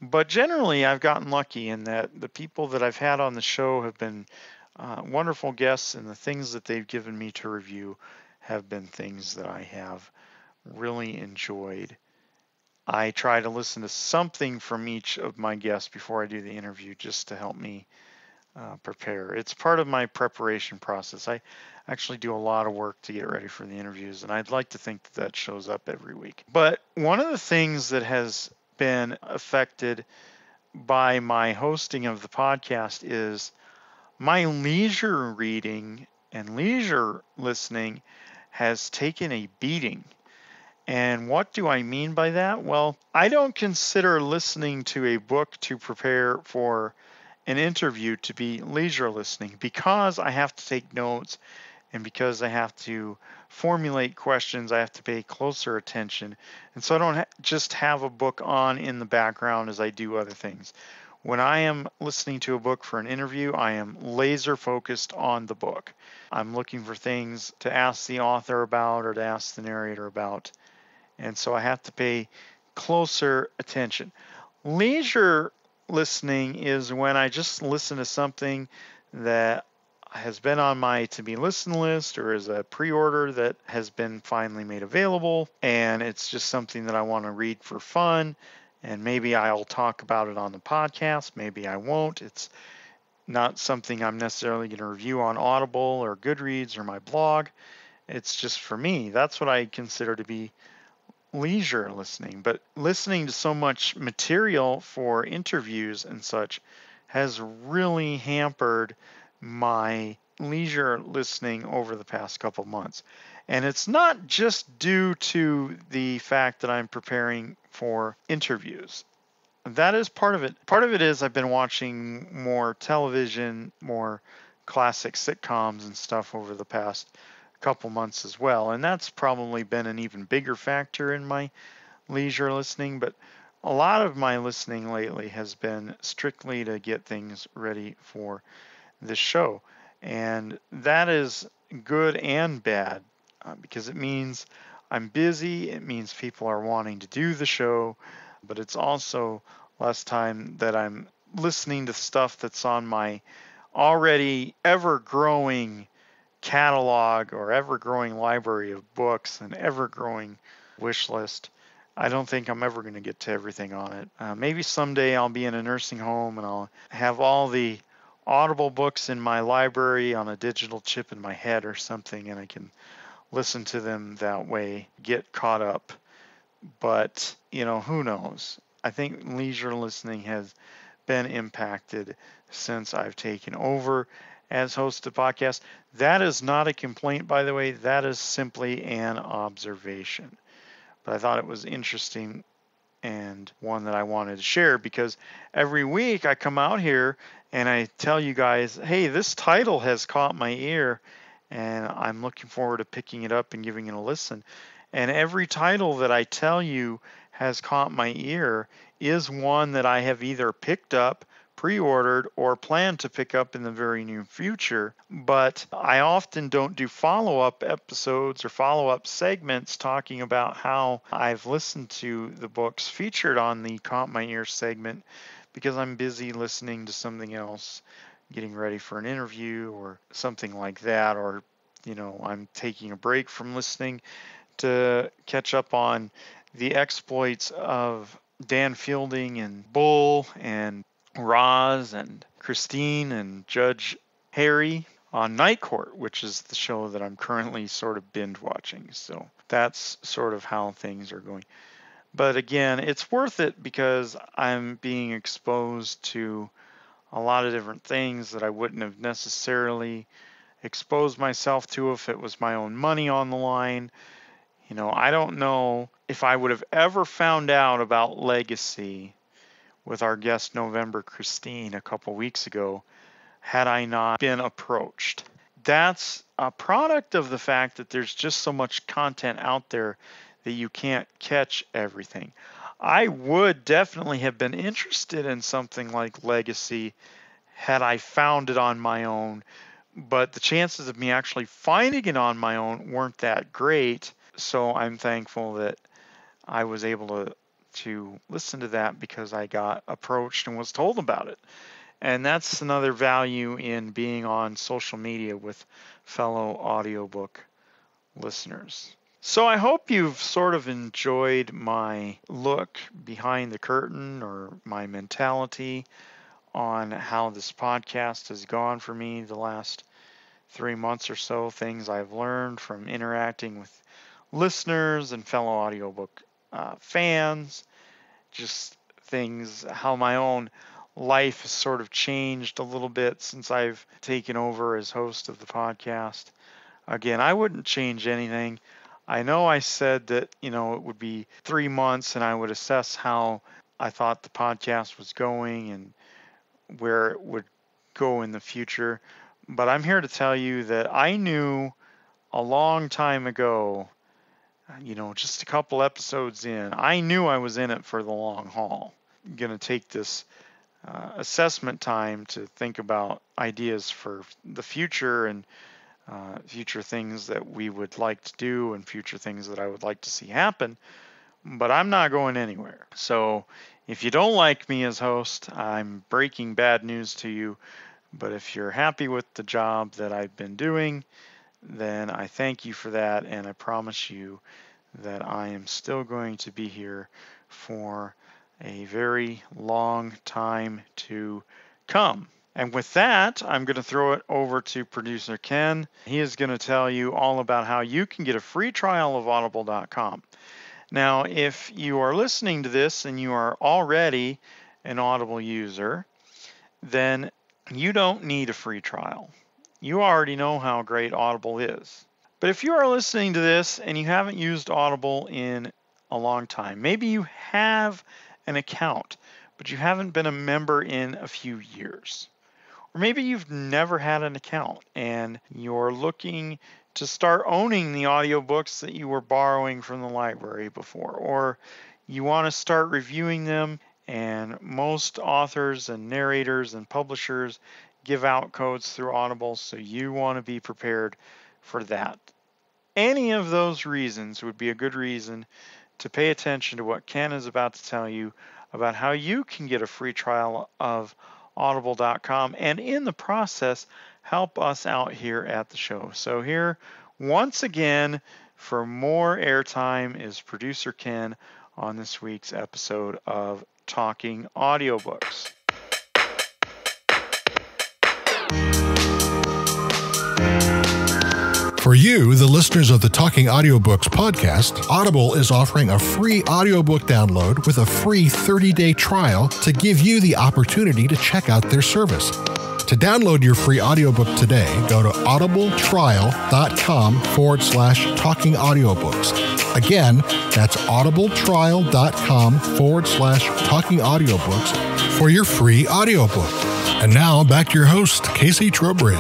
A: But generally, I've gotten lucky in that the people that I've had on the show have been wonderful guests, and the things that they've given me to review have been things that I have really enjoyed. I try to listen to something from each of my guests before I do the interview just to help me prepare. It's part of my preparation process. I actually do a lot of work to get ready for the interviews, and I'd like to think that shows up every week. But one of the things that has been affected by my hosting of the podcast is my leisure reading and leisure listening has taken a beating. And what do I mean by that? Well, I don't consider listening to a book to prepare for an interview to be leisure listening, because I have to take notes and because I have to formulate questions. I have to pay closer attention. And so I don't just have a book on in the background as I do other things. When I am listening to a book for an interview, I am laser focused on the book. I'm looking for things to ask the author about or to ask the narrator about. And so I have to pay closer attention. Leisure listening is when I just listen to something that has been on my to-be listen list or is a pre-order that has been finally made available, and it's just something that I want to read for fun, and maybe I'll talk about it on the podcast, maybe I won't. It's not something I'm necessarily going to review on Audible or Goodreads or my blog. It's just for me. That's what I consider to be leisure listening. But listening to so much material for interviews and such has really hampered my leisure listening over the past couple months. And it's not just due to the fact that I'm preparing for interviews. That is part of it. Part of it is I've been watching more television, more classic sitcoms and stuff over the past couple months as well. And that's probably been an even bigger factor in my leisure listening. But a lot of my listening lately has been strictly to get things ready for this show. And that is good and bad because it means I'm busy. It means people are wanting to do the show, but it's also less time that I'm listening to stuff that's on my already ever-growing catalog or ever-growing library of books and ever-growing wish list. I don't think I'm ever going to get to everything on it. Maybe someday I'll be in a nursing home and I'll have all the Audible books in my library on a digital chip in my head or something, and I can listen to them that way, get caught up. But, who knows? I think leisure listening has been impacted since I've taken over as host of the podcast. That is not a complaint, by the way. That is simply an observation. But I thought it was interesting and one that I wanted to share because every week I come out here and I tell you guys, hey, this title has caught my ear and I'm looking forward to picking it up and giving it a listen. And every title that I tell you has caught my ear is one that I have either picked up, pre-ordered, or plan to pick up in the very near future. But I often don't do follow-up episodes or follow-up segments talking about how I've listened to the books featured on the Caught My Ear segment because I'm busy listening to something else, getting ready for an interview or something like that, or I'm taking a break from listening to catch up on the exploits of Dan Fielding and Bull and Roz and Christine and Judge Harry on Night Court, which is the show that I'm currently sort of binge watching. So that's sort of how things are going. But again, it's worth it because I'm being exposed to a lot of different things that I wouldn't have necessarily exposed myself to if it was my own money on the line. I don't know if I would have ever found out about Legacy with our guest November Christine a couple weeks ago had I not been approached. That's a product of the fact that there's just so much content out there that you can't catch everything. I would definitely have been interested in something like Legacy had I found it on my own, but the chances of me actually finding it on my own weren't that great. So I'm thankful that I was able to listen to that because I got approached and was told about it. And that's another value in being on social media with fellow audiobook listeners. So I hope you've sort of enjoyed my look behind the curtain or my mentality on how this podcast has gone for me the last 3 months or so, things I've learned from interacting with listeners and fellow audiobook fans, just things, how my own life has sort of changed a little bit since I've taken over as host of the podcast. Again, I wouldn't change anything. I know I said that, it would be 3 months and I would assess how I thought the podcast was going and where it would go in the future. But I'm here to tell you that I knew a long time ago, just a couple episodes in, I knew I was in it for the long haul. I'm going to take this assessment time to think about ideas for the future and future things that we would like to do and future things that I would like to see happen. But I'm not going anywhere. So if you don't like me as host, I'm breaking bad news to you. But if you're happy with the job that I've been doing, then I thank you for that. And I promise you that I am still going to be here for a very long time to come. And with that, I'm going to throw it over to producer Ken. He is going to tell you all about how you can get a free trial of audible.com. Now, if you are listening to this and you are already an Audible user, then you don't need a free trial. You already know how great Audible is. But if you are listening to this and you haven't used Audible in a long time, maybe you have an account, but you haven't been a member in a few years. Or maybe you've never had an account and you're looking to start owning the audiobooks that you were borrowing from the library before, or you want to start reviewing them, and most authors and narrators and publishers give out codes through Audible, so you want to be prepared for that. Any of those reasons would be a good reason to pay attention to what Ken is about to tell you about how you can get a free trial of audible.com and in the process help us out here at the show. So here, once again, for more airtime is producer Ken on this week's episode of Talking Audiobooks.
B: For you, the listeners of the Talking Audiobooks podcast, Audible is offering a free audiobook download with a free 30-day trial to give you the opportunity to check out their service. To download your free audiobook today, go to audibletrial.com/talking audiobooks. Again, that's audibletrial.com/talking audiobooks for your free audiobook. And now back to your host, Casey Trowbridge.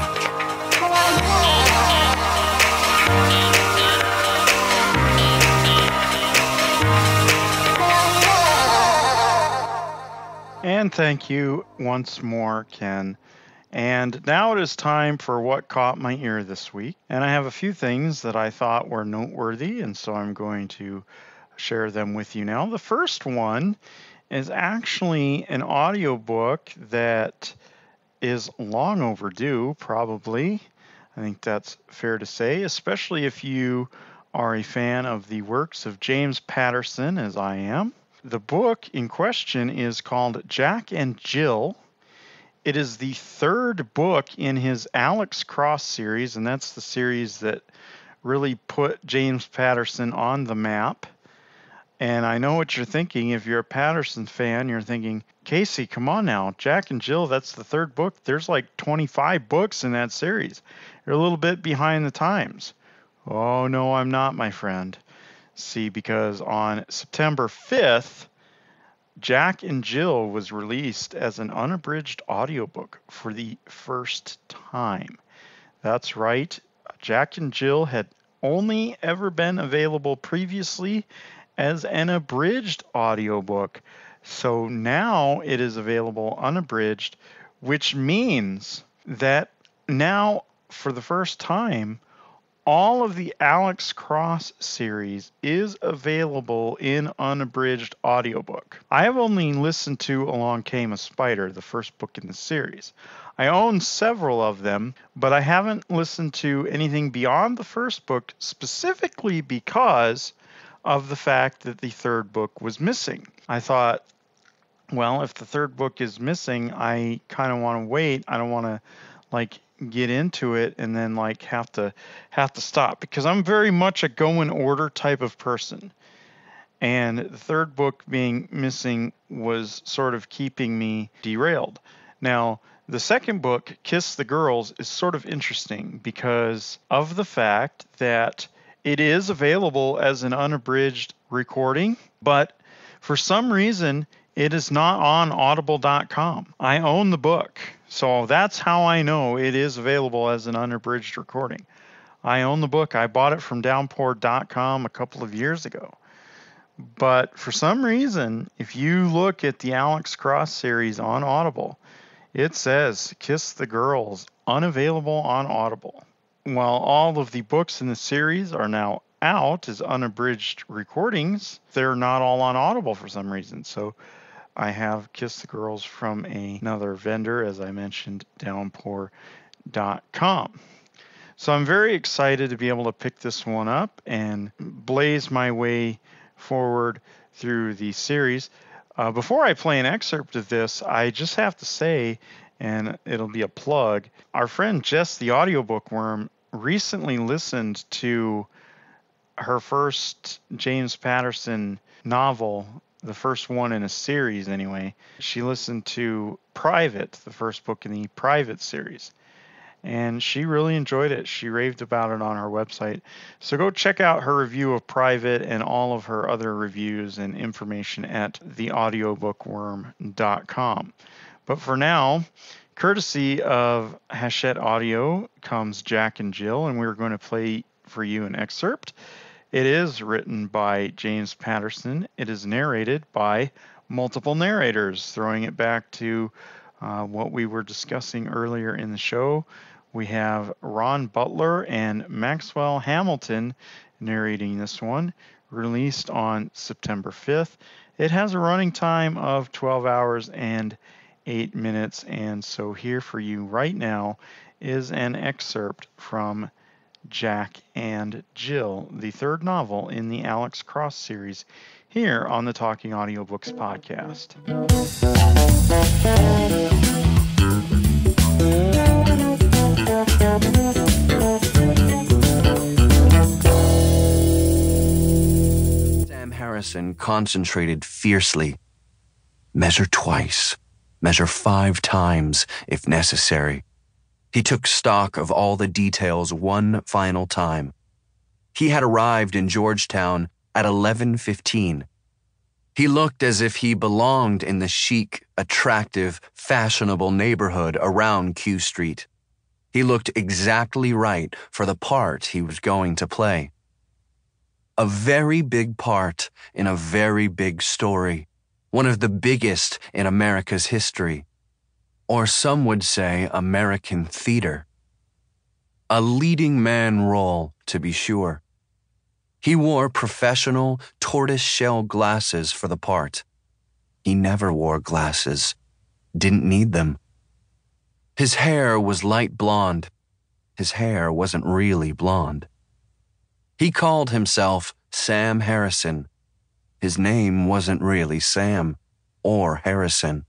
A: And thank you once more, Ken. And now it is time for what caught my ear this week. And I have a few things that I thought were noteworthy, and so I'm going to share them with you now. The first one is actually an audiobook that is long overdue, probably. I think that's fair to say, especially if you are a fan of the works of James Patterson, as I am. The book in question is called Jack and Jill. It is the third book in his Alex Cross series, and that's the series that really put James Patterson on the map. And I know what you're thinking. If you're a Patterson fan, you're thinking, Casey, come on now. Jack and Jill, that's the third book. There's like 25 books in that series. You're a little bit behind the times. Oh, no, I'm not, my friend. See, because on September 5th, Jack and Jill was released as an unabridged audiobook for the first time. That's right. Jack and Jill had only ever been available previously as an abridged audiobook. So now it is available unabridged, which means that now, for the first time, all of the Alex Cross series is available in unabridged audiobook. I have only listened to Along Came a Spider, the first book in the series. I own several of them, but I haven't listened to anything beyond the first book, specifically because of the fact that the third book was missing. I thought, well, if the third book is missing, I kind of want to wait. I don't want to like get into it and then like have to stop, because I'm very much a go in order type of person. And the third book being missing was sort of keeping me derailed. Now, the second book, Kiss the Girls, is sort of interesting because of the fact that it is available as an unabridged recording, but for some reason, it is not on audible.com. I own the book, so that's how I know it is available as an unabridged recording. I own the book. I bought it from downpour.com a couple of years ago. But for some reason, if you look at the Alex Cross series on Audible, it says Kiss the Girls, unavailable on Audible. While all of the books in the series are now out as unabridged recordings, they're not all on Audible for some reason. So I have Kiss the Girls from another vendor, as I mentioned, downpour.com. So I'm very excited to be able to pick this one up and blaze my way forward through the series. Before I play an excerpt of this, I just have to say, and it'll be a plug, our friend Jess the Audiobook Worm recently listened to her first James Patterson novel, the first one in a series anyway. She listened to Private, the first book in the Private series, and she really enjoyed it. She raved about it on her website. So go check out her review of Private and all of her other reviews and information at theaudiobookworm.com. But for now, courtesy of Hachette Audio comes Jack and Jill, and we're going to play for you an excerpt. It is written by James Patterson. It is narrated by multiple narrators, throwing it back to what we were discussing earlier in the show. We have Ron Butler and Maxwell Hamilton narrating this one, released on September 5th. It has a running time of 12 hours and 8 minutes, and so here for you right now is an excerpt from Jack and Jill, the third novel in the Alex Cross series, here on the Talking Audiobooks podcast.
G: Sam Harrison concentrated fiercely. Measure twice. Measure 5 times, if necessary. He took stock of all the details one final time. He had arrived in Georgetown at 11:15. He looked as if he belonged in the chic, attractive, fashionable neighborhood around Q Street. He looked exactly right for the part he was going to play. A very big part in a very big story, one of the biggest in America's history. Or some would say American theater. A leading man role, to be sure. He wore professional tortoise-shell glasses for the part. He never wore glasses, didn't need them. His hair was light blonde. His hair wasn't really blonde. He called himself Sam Harrison. His name wasn't really Sam or Harrison.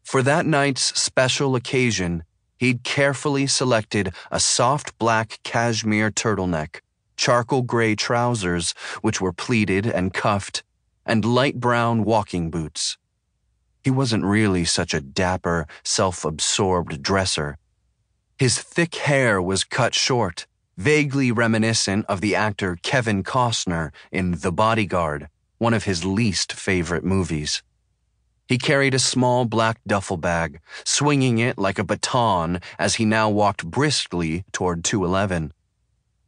G: For that night's special occasion, he'd carefully selected a soft black cashmere turtleneck, charcoal gray trousers, which were pleated and cuffed, and light brown walking boots. He wasn't really such a dapper, self-absorbed dresser. His thick hair was cut short, vaguely reminiscent of the actor Kevin Costner in The Bodyguard, one of his least favorite movies. He carried a small black duffel bag, swinging it like a baton as he now walked briskly toward 211.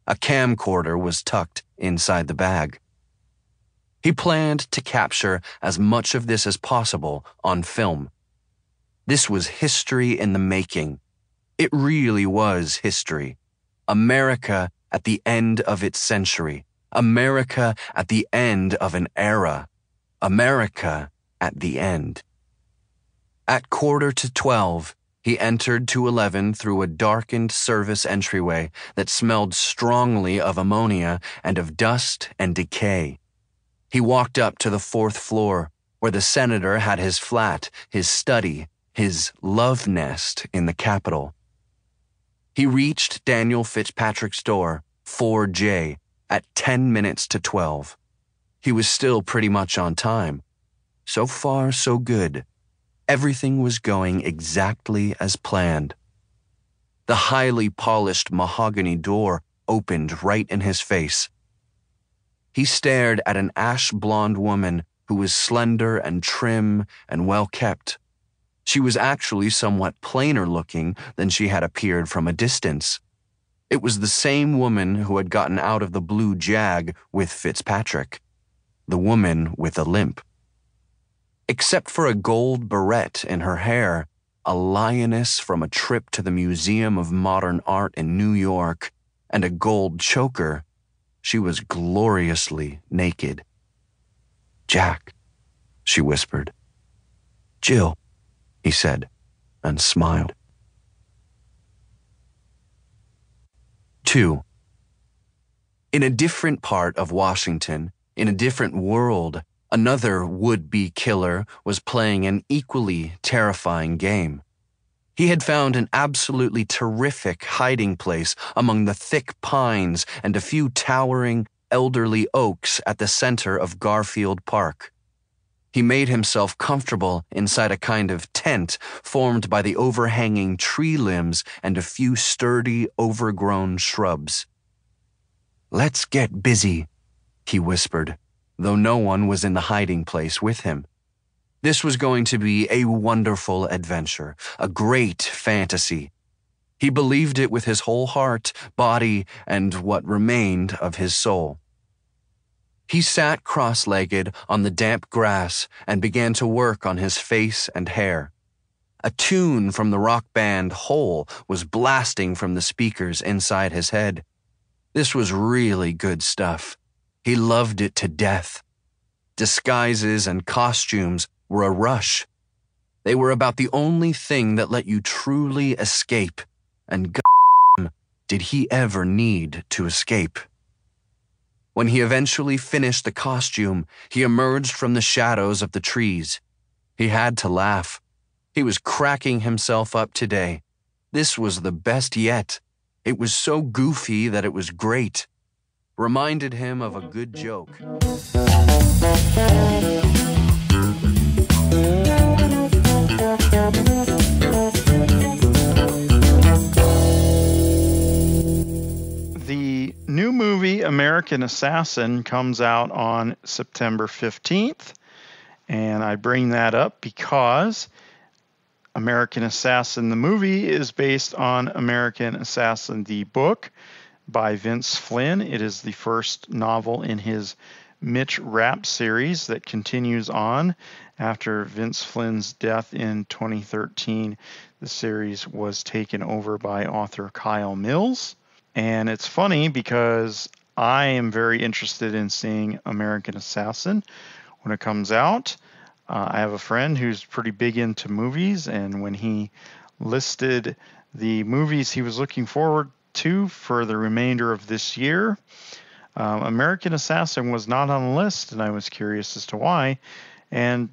G: A camcorder was tucked inside the bag. He planned to capture as much of this as possible on film. This was history in the making. It really was history. America at the end of its century. America at the end of an era. America at the end. At 11:45, he entered 211 through a darkened service entryway that smelled strongly of ammonia and of dust and decay. He walked up to the 4th floor, where the senator had his flat, his study, his love nest in the Capitol. He reached Daniel Fitzpatrick's door, 4J, at 10 minutes to 12. He was still pretty much on time. So far, so good. Everything was going exactly as planned. The highly polished mahogany door opened right in his face. He stared at an ash-blonde woman who was slender and trim and well-kept. She was actually somewhat plainer looking than she had appeared from a distance. It was the same woman who had gotten out of the blue Jag with Fitzpatrick. The woman with a limp. Except for a gold barrette in her hair, a lioness from a trip to the Museum of Modern Art in New York, and a gold choker, she was gloriously naked. "Jack," she whispered. "Jill," he said, and smiled. 2. In a different part of Washington, in a different world, another would-be killer was playing an equally terrifying game. He had found an absolutely terrific hiding place among the thick pines and a few towering, elderly oaks at the center of Garfield Park. He made himself comfortable inside a kind of tent formed by the overhanging tree limbs and a few sturdy, overgrown shrubs. "Let's get busy," he whispered, though no one was in the hiding place with him. This was going to be a wonderful adventure, a great fantasy. He believed it with his whole heart, body, and what remained of his soul. He sat cross-legged on the damp grass and began to work on his face and hair. A tune from the rock band Hole was blasting from the speakers inside his head. This was really good stuff. He loved it to death. Disguises and costumes were a rush. They were about the only thing that let you truly escape, and did he ever need to escape. When he eventually finished the costume, he emerged from the shadows of the trees. He had to laugh. He was cracking himself up today. This was the best yet. It was so goofy that it was great. Reminded him of a good joke.
A: The new movie American Assassin comes out on September 15th, and I bring that up because American Assassin, the movie, is based on American Assassin, the book by Vince Flynn. It is the first novel in his Mitch Rapp series that continues on after Vince Flynn's death in 2013. The series was taken over by author Kyle Mills. And it's funny because I am very interested in seeing American Assassin when it comes out. I have a friend who's pretty big into movies, and when he listed the movies he was looking forward to for the remainder of this year, American Assassin was not on the list, and I was curious as to why. And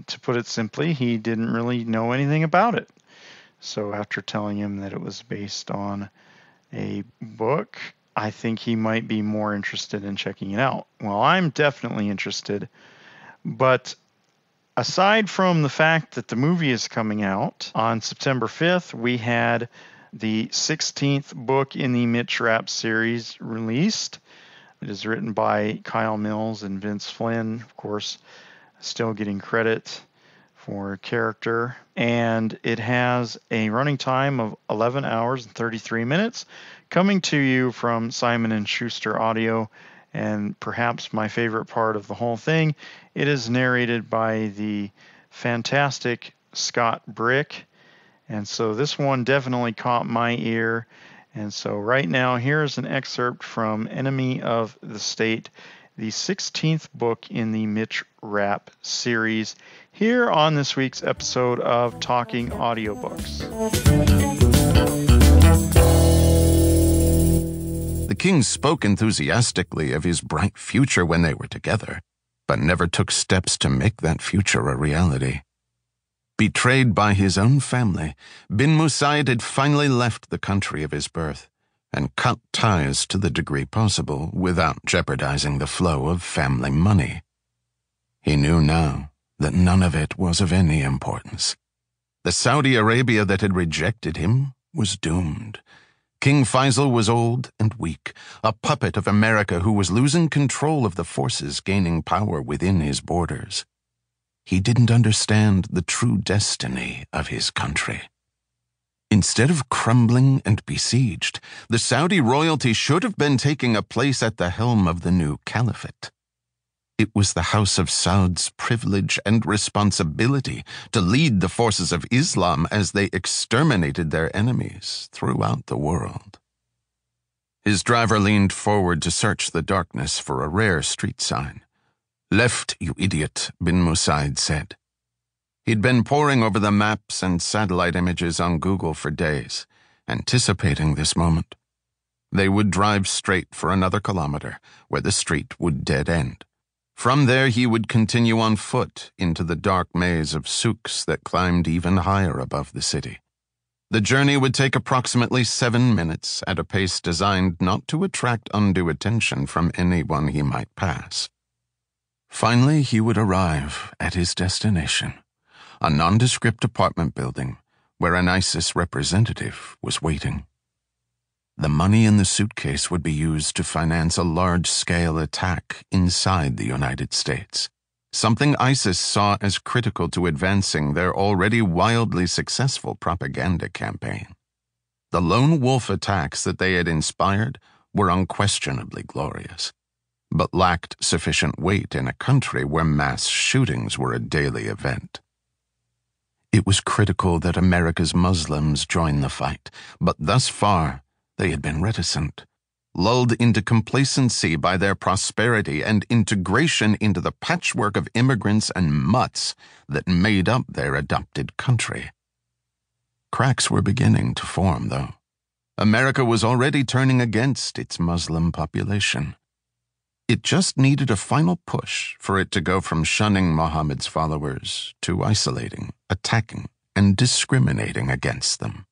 A: to put it simply, he didn't really know anything about it. So after telling him that it was based on a book, I think he might be more interested in checking it out. Well, I'm definitely interested, but aside from the fact that the movie is coming out on September 5th, we had the 16th book in the Mitch Rapp series released. It is written by Kyle Mills and Vince Flynn, of course, still getting credit for character. And it has a running time of 11 hours and 33 minutes, coming to you from Simon & Schuster Audio. And perhaps my favorite part of the whole thing, it is narrated by the fantastic Scott Brick. And so this one definitely caught my ear. And so right now, here's an excerpt from Enemy of the State, the 16th book in the Mitch Rapp series, here on this week's episode of Talking Audiobooks.
H: The king spoke enthusiastically of his bright future when they were together, but never took steps to make that future a reality. Betrayed by his own family, bin Musaid had finally left the country of his birth and cut ties to the degree possible without jeopardizing the flow of family money. He knew now that none of it was of any importance. The Saudi Arabia that had rejected him was doomed. King Faisal was old and weak, a puppet of America who was losing control of the forces gaining power within his borders. He didn't understand the true destiny of his country. Instead of crumbling and besieged, the Saudi royalty should have been taking a place at the helm of the new caliphate. It was the House of Saud's privilege and responsibility to lead the forces of Islam as they exterminated their enemies throughout the world. His driver leaned forward to search the darkness for a rare street sign. "Left, you idiot," bin Musaid said. He'd been poring over the maps and satellite images on Google for days, anticipating this moment. They would drive straight for another kilometer, where the street would dead end. From there he would continue on foot into the dark maze of souks that climbed even higher above the city. The journey would take approximately 7 minutes at a pace designed not to attract undue attention from anyone he might pass. Finally, he would arrive at his destination, a nondescript apartment building where an ISIS representative was waiting. The money in the suitcase would be used to finance a large-scale attack inside the United States, something ISIS saw as critical to advancing their already wildly successful propaganda campaign. The lone wolf attacks that they had inspired were unquestionably glorious, but lacked sufficient weight in a country where mass shootings were a daily event. It was critical that America's Muslims join the fight, but thus far, they had been reticent, lulled into complacency by their prosperity and integration into the patchwork of immigrants and mutts that made up their adopted country. Cracks were beginning to form, though. America was already turning against its Muslim population. It just needed a final push for it to go from shunning Muhammad's followers to isolating, attacking, and discriminating against them.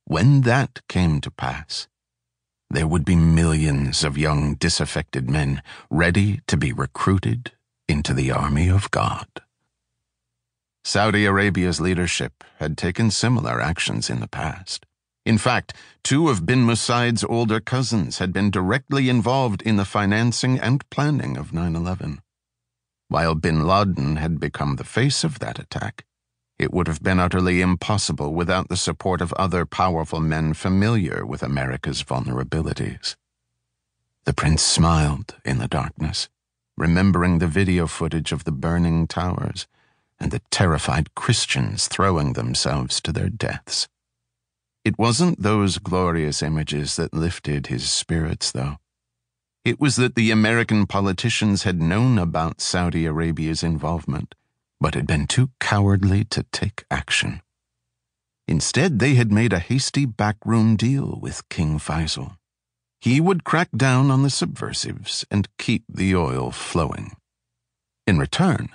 H: When that came to pass, there would be millions of young disaffected men ready to be recruited into the army of God. Saudi Arabia's leadership had taken similar actions in the past. In fact, 2 of bin Musaid's older cousins had been directly involved in the financing and planning of 9/11. While bin Laden had become the face of that attack, it would have been utterly impossible without the support of other powerful men familiar with America's vulnerabilities. The prince smiled in the darkness, remembering the video footage of the burning towers and the terrified Christians throwing themselves to their deaths. It wasn't those glorious images that lifted his spirits, though. It was that the American politicians had known about Saudi Arabia's involvement, but had been too cowardly to take action. Instead, they had made a hasty backroom deal with King Faisal. He would crack down on the subversives and keep the oil flowing. In return,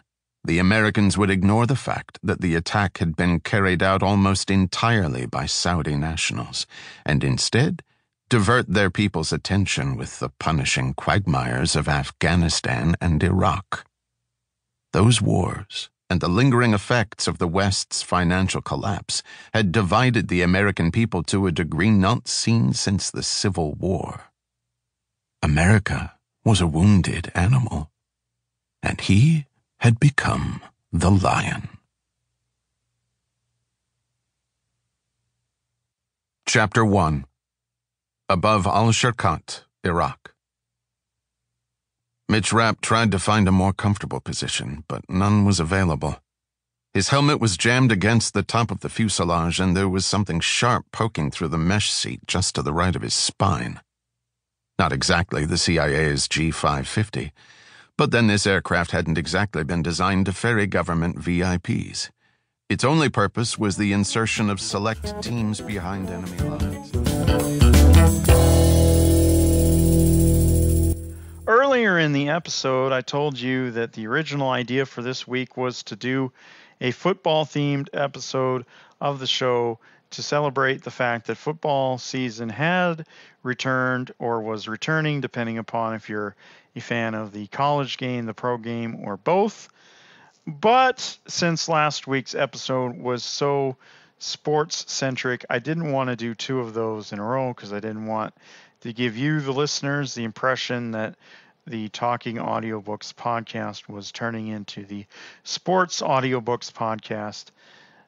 H: the Americans would ignore the fact that the attack had been carried out almost entirely by Saudi nationals, and instead divert their people's attention with the punishing quagmires of Afghanistan and Iraq. Those wars and the lingering effects of the West's financial collapse had divided the American people to a degree not seen since the Civil War. America was a wounded animal, and he had become the lion. Chapter 1. Above Al-Sharqat, Iraq. Mitch Rapp tried to find a more comfortable position, but none was available. His helmet was jammed against the top of the fuselage, and there was something sharp poking through the mesh seat just to the right of his spine. Not exactly the CIA's G550, but then this aircraft hadn't exactly been designed to ferry government VIPs. Its only purpose was the insertion of select teams behind enemy lines.
A: Early Earlier in the episode, I told you that the original idea for this week was to do a football-themed episode of the show to celebrate the fact that football season had returned or was returning, depending upon if you're a fan of the college game, the pro game, or both. But since last week's episode was so sports-centric, I didn't want to do two of those in a row because I didn't want to give you, the listeners, the impression that the Talking Audiobooks podcast was turning into the Sports Audiobooks podcast.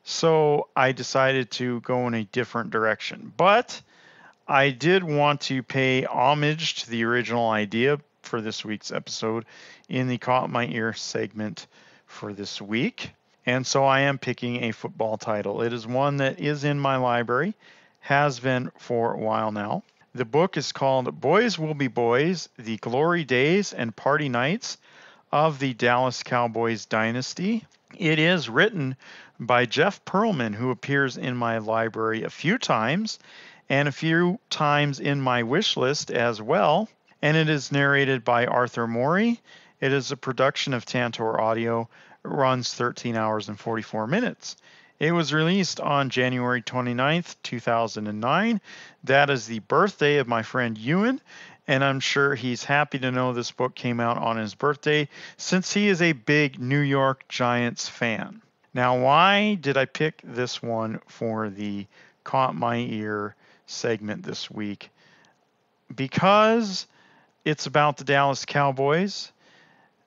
A: So I decided to go in a different direction. But I did want to pay homage to the original idea for this week's episode in the Caught My Ear segment for this week. And so I am picking a football title. It is one that is in my library, has been for a while now. The book is called Boys Will Be Boys, The Glory Days and Party Nights of the Dallas Cowboys Dynasty. It is written by Jeff Pearlman, who appears in my library a few times and a few times in my wish list as well. And it is narrated by Arthur Morey. It is a production of Tantor Audio. It runs 13 hours and 44 minutes. It was released on January 29th, 2009. That is the birthday of my friend Ewan, and I'm sure he's happy to know this book came out on his birthday since he is a big New York Giants fan. Now, why did I pick this one for the Caught My Ear segment this week? Because it's about the Dallas Cowboys.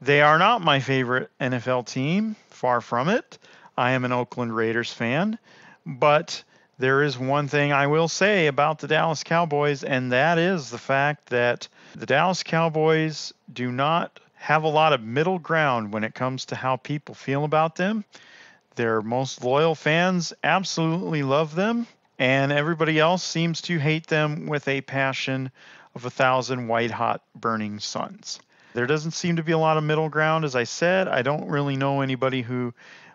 A: They are not my favorite NFL team, far from it. I am an Oakland Raiders fan, but there is one thing I will say about the Dallas Cowboys, and that is the fact that the Dallas Cowboys do not have a lot of middle ground when it comes to how people feel about them. Their most loyal fans absolutely love them, and everybody else seems to hate them with a passion of 1,000 white-hot burning suns. There doesn't seem to be a lot of middle ground, as I said. I don't really know anybody who,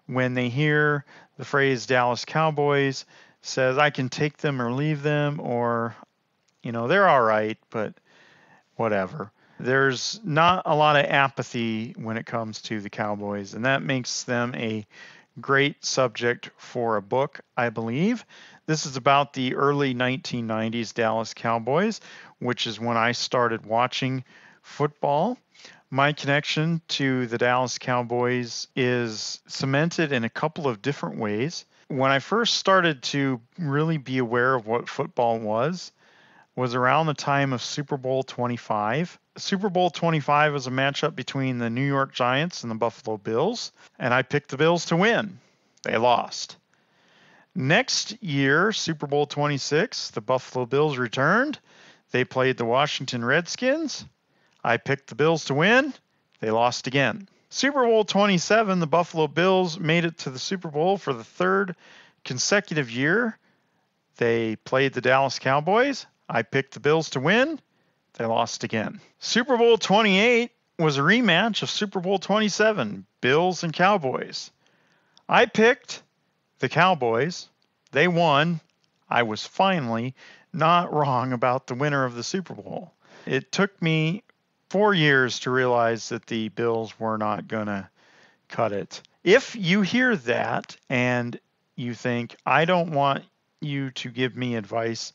A: when they hear the phrase Dallas Cowboys, says I can take them or leave them, or, they're all right, but whatever. There's not a lot of apathy when it comes to the Cowboys, and that makes them a great subject for a book, I believe. This is about the early 1990s Dallas Cowboys, which is when I started watching football. My connection to the Dallas Cowboys is cemented in a couple of different ways. When I first started to really be aware of what football was around the time of Super Bowl 25. Super Bowl 25 was a matchup between the New York Giants and the Buffalo Bills, and I picked the Bills to win. They lost. Next year, Super Bowl 26, the Buffalo Bills returned. They played the Washington Redskins. I picked the Bills to win. They lost again. Super Bowl 27, the Buffalo Bills made it to the Super Bowl for the third consecutive year. They played the Dallas Cowboys. I picked the Bills to win. They lost again. Super Bowl 28 was a rematch of Super Bowl 27, Bills and Cowboys. I picked the Cowboys. They won. I was finally not wrong about the winner of the Super Bowl. It took me 4 years to realize that the Bills were not going to cut it. If you hear that and you think, I don't want you to give me advice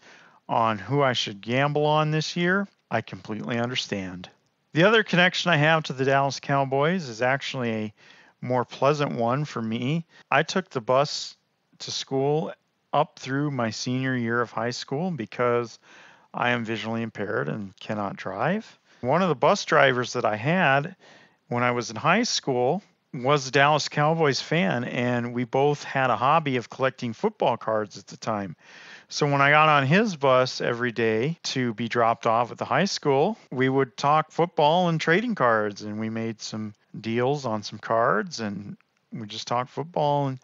A: on who I should gamble on this year, I completely understand. The other connection I have to the Dallas Cowboys is actually a more pleasant one for me. I took the bus to school up through my senior year of high school because I am visually impaired and cannot drive. One of the bus drivers that I had when I was in high school was a Dallas Cowboys fan, and we both had a hobby of collecting football cards at the time. So when I got on his bus every day to be dropped off at the high school, we would talk football and trading cards, and we made some deals on some cards, and we just talked football and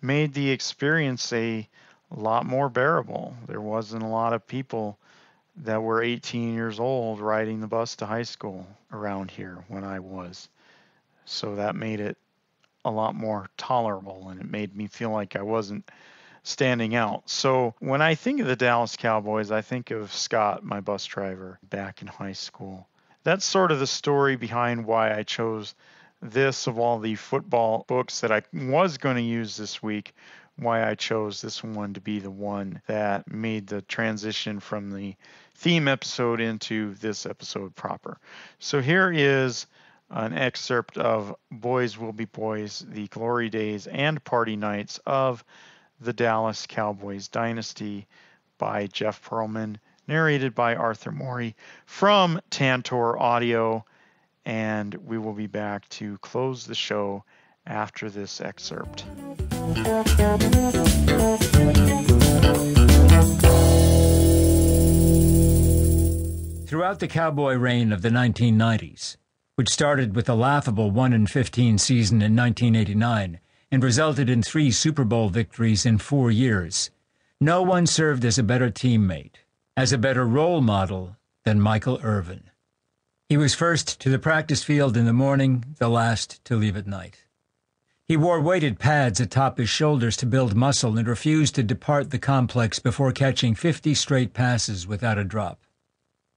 A: made the experience a lot more bearable. There wasn't a lot of people that were 18 years old riding the bus to high school around here when I was. So that made it a lot more tolerable, and it made me feel like I wasn't standing out. So when I think of the Dallas Cowboys, I think of Scott, my bus driver, back in high school. that's sort of the story behind why I chose this of all the football books that I was going to use this week, why I chose this one to be the one that made the transition from the theme episode into this episode proper. So here is an excerpt of Boys Will Be Boys, the glory days and party nights of the Dallas Cowboys Dynasty by Jeff Pearlman, narrated by Arthur Morey from Tantor Audio, and we will be back to close the show after this excerpt.
I: Throughout the Cowboy reign of the 1990s, which started with a laughable 1-15 season in 1989 and resulted in 3 Super Bowl victories in 4 years, no one served as a better teammate, as a better role model than Michael Irvin. He was first to the practice field in the morning, the last to leave at night. He wore weighted pads atop his shoulders to build muscle and refused to depart the complex before catching 50 straight passes without a drop.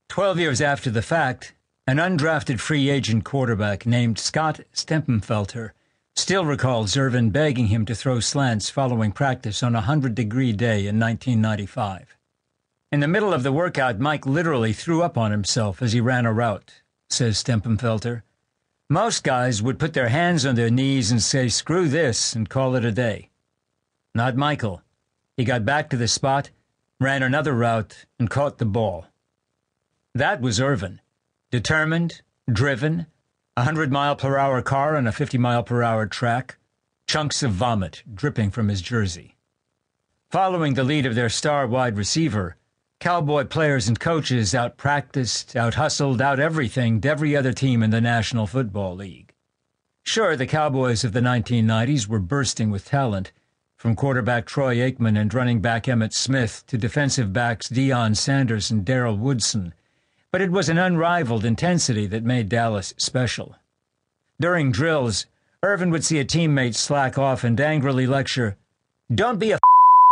I: 12 years after the fact, an undrafted free agent quarterback named Scott Stempenfelter still recalls Irvin begging him to throw slants following practice on a 100-degree day in 1995. In the middle of the workout, Mike literally threw up on himself as he ran a route, says Stempenfelter. Most guys would put their hands on their knees and say, "Screw this," and call it a day. Not Michael. He got back to the spot, ran another route, and caught the ball. That was Irvin. Determined, driven, 100-mile-per-hour car on a 50-mile-per-hour track, chunks of vomit dripping from his jersey. Following the lead of their star wide receiver, Cowboy players and coaches out-practiced, out-hustled, out-everythinged every other team in the National Football League. Sure, the Cowboys of the 1990s were bursting with talent, from quarterback Troy Aikman and running back Emmitt Smith to defensive backs Deion Sanders and Darrell Woodson, but it was an unrivaled intensity that made Dallas special. During drills, Irvin would see a teammate slack off and angrily lecture, "Don't be a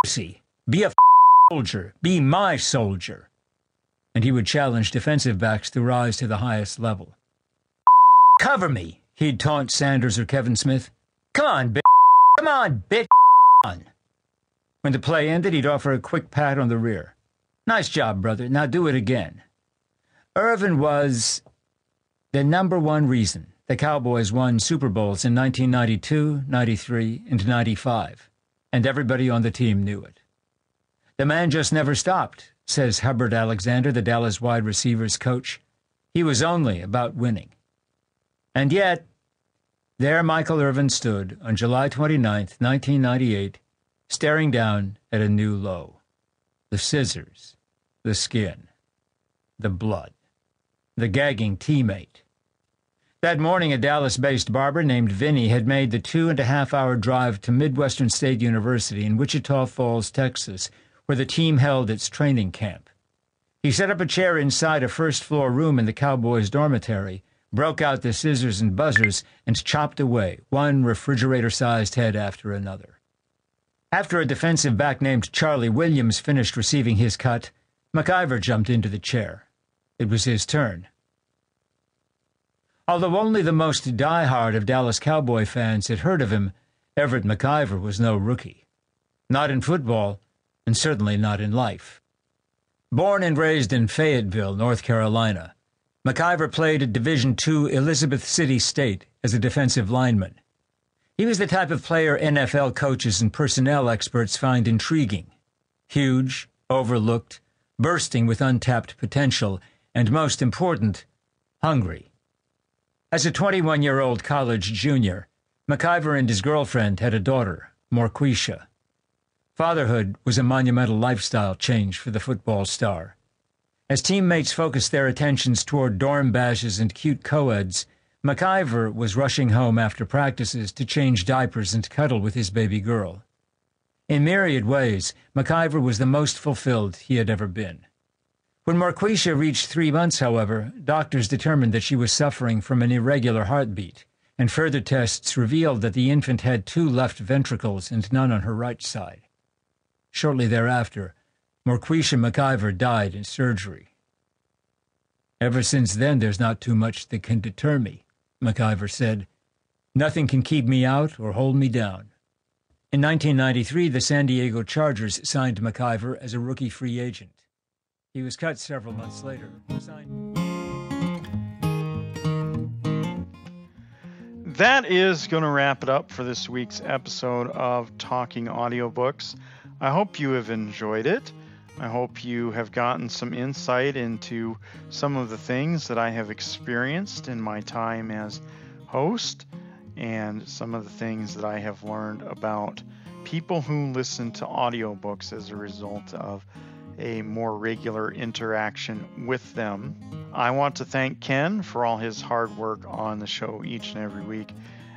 I: pussy, be a soldier, be my soldier." And he would challenge defensive backs to rise to the highest level. "Cover me," he'd taunt Sanders or Kevin Smith. "Come on, bitch. Come on, bitch. On." When the play ended, he'd offer a quick pat on the rear. "Nice job, brother. Now do it again." Irvin was the number one reason the Cowboys won Super Bowls in 1992, 93, and 95, and everybody on the team knew it. The man just never stopped, says Hubbard Alexander, the Dallas wide receivers coach. He was only about winning. And yet, there Michael Irvin stood on July 29th, 1998, staring down at a new low. The scissors, the skin, the blood, the gagging teammate. That morning, a Dallas-based barber named Vinny had made the 2.5-hour drive to Midwestern State University in Wichita Falls, Texas, where the team held its training camp. He set up a chair inside a first-floor room in the Cowboys' dormitory, broke out the scissors and buzzers, and chopped away one refrigerator-sized head after another. After a defensive back named Charlie Williams finished receiving his cut, McIver jumped into the chair. It was his turn. Although only the most die-hard of Dallas Cowboy fans had heard of him, Everett McIver was no rookie. Not in football, and certainly not in life. Born and raised in Fayetteville, North Carolina, McIver played at Division II Elizabeth City State as a defensive lineman. He was the type of player NFL coaches and personnel experts find intriguing. Huge, overlooked, bursting with untapped potential, and most important, hungry. As a 21-year-old college junior, McIver and his girlfriend had a daughter, Marquisha. Fatherhood was a monumental lifestyle change for the football star. As teammates focused their attentions toward dorm bashes and cute co-eds, McIver was rushing home after practices to change diapers and cuddle with his baby girl. In myriad ways, McIver was the most fulfilled he had ever been. When Marquisha reached 3 months, however, doctors determined that she was suffering from an irregular heartbeat, and further tests revealed that the infant had 2 left ventricles and none on her right side. Shortly thereafter, Marquisha McIver died in surgery. Ever since then, there's not too much that can deter me, McIver said. Nothing can keep me out or hold me down. In 1993, the San Diego Chargers signed McIver as a rookie free agent. He was cut several months later.
A: That is going to wrap it up for this week's episode of Talking Audiobooks. I hope you have enjoyed it. I hope you have gotten some insight into some of the things that I have experienced in my time as host and some of the things that I have learned about people who listen to audiobooks as a result of a more regular interaction with them. I want to thank Ken for all his hard work on the show each and every week.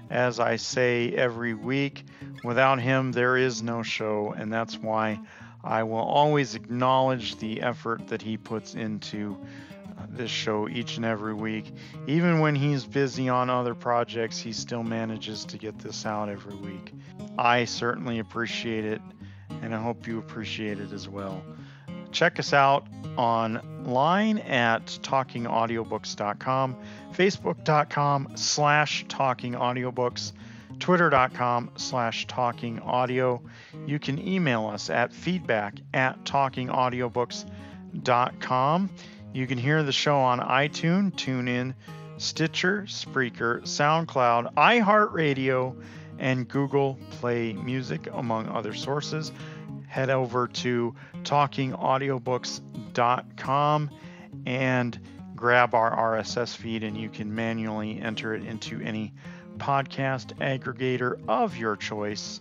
A: As I say every week, without him there is no show, and that's why I will always acknowledge the effort that he puts into this show each and every week. Even when he's busy on other projects, he still manages to get this out every week. I certainly appreciate it, and I hope you appreciate it as well. Check us out online at talkingaudiobooks.com, facebook.com/talkingaudiobooks, twitter.com/talkingaudio. You can email us at feedback@talkingaudiobooks.com. You can hear the show on iTunes, TuneIn, Stitcher, Spreaker, SoundCloud, iHeartRadio, and Google Play Music, among other sources. Head over to talkingaudiobooks.com and grab our RSS feed, and you can manually enter it into any podcast aggregator of your choice.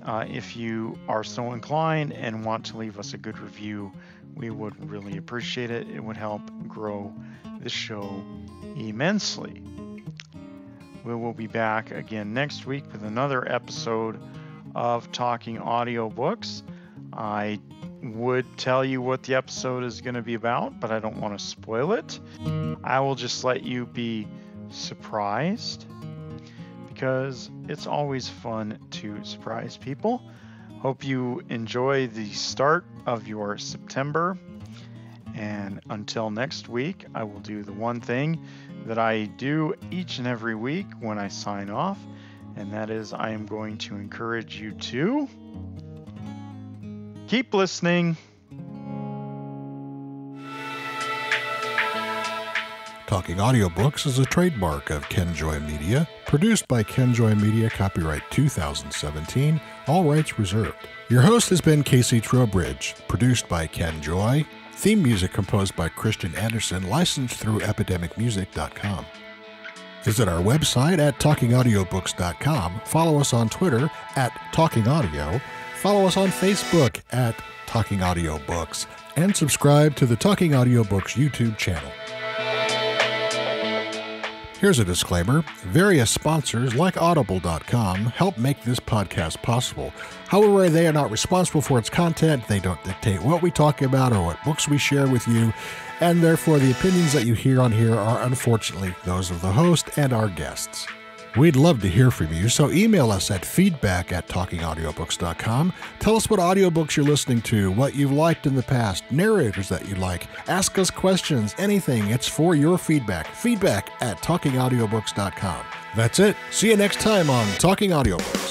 A: If you are so inclined and want to leave us a good review, we would really appreciate it. It would help grow the show immensely. We will be back again next week with another episode of Talking Audiobooks. I would tell you what the episode is going to be about, but I don't want to spoil it. I will just let you be surprised, because it's always fun to surprise people. Hope you enjoy the start of your September. And until next week, I will do the one thing that I do each and every week when I sign off, and that is I am going to encourage you to keep listening.
B: Talking Audiobooks is a trademark of Kenjoy Media, produced by Kenjoy Media, copyright 2017, all rights reserved. Your host has been Casey Trowbridge, produced by Kenjoy, theme music composed by Christian Anderson, licensed through epidemicmusic.com. Visit our website at talkingaudiobooks.com, follow us on Twitter at talkingaudio, follow us on Facebook at Talking Audiobooks, and subscribe to the Talking Audiobooks YouTube channel. Here's a disclaimer. Various sponsors, like Audible.com, help make this podcast possible. However, they are not responsible for its content. They don't dictate what we talk about or what books we share with you, and therefore the opinions that you hear on here are unfortunately those of the host and our guests. We'd love to hear from you, so email us at feedback@talkingaudiobooks.com. Tell us what audiobooks you're listening to, what you've liked in the past, narrators that you like. Ask us questions, anything. It's for your feedback. Feedback@talkingaudiobooks.com. That's it. See you next time on Talking Audiobooks.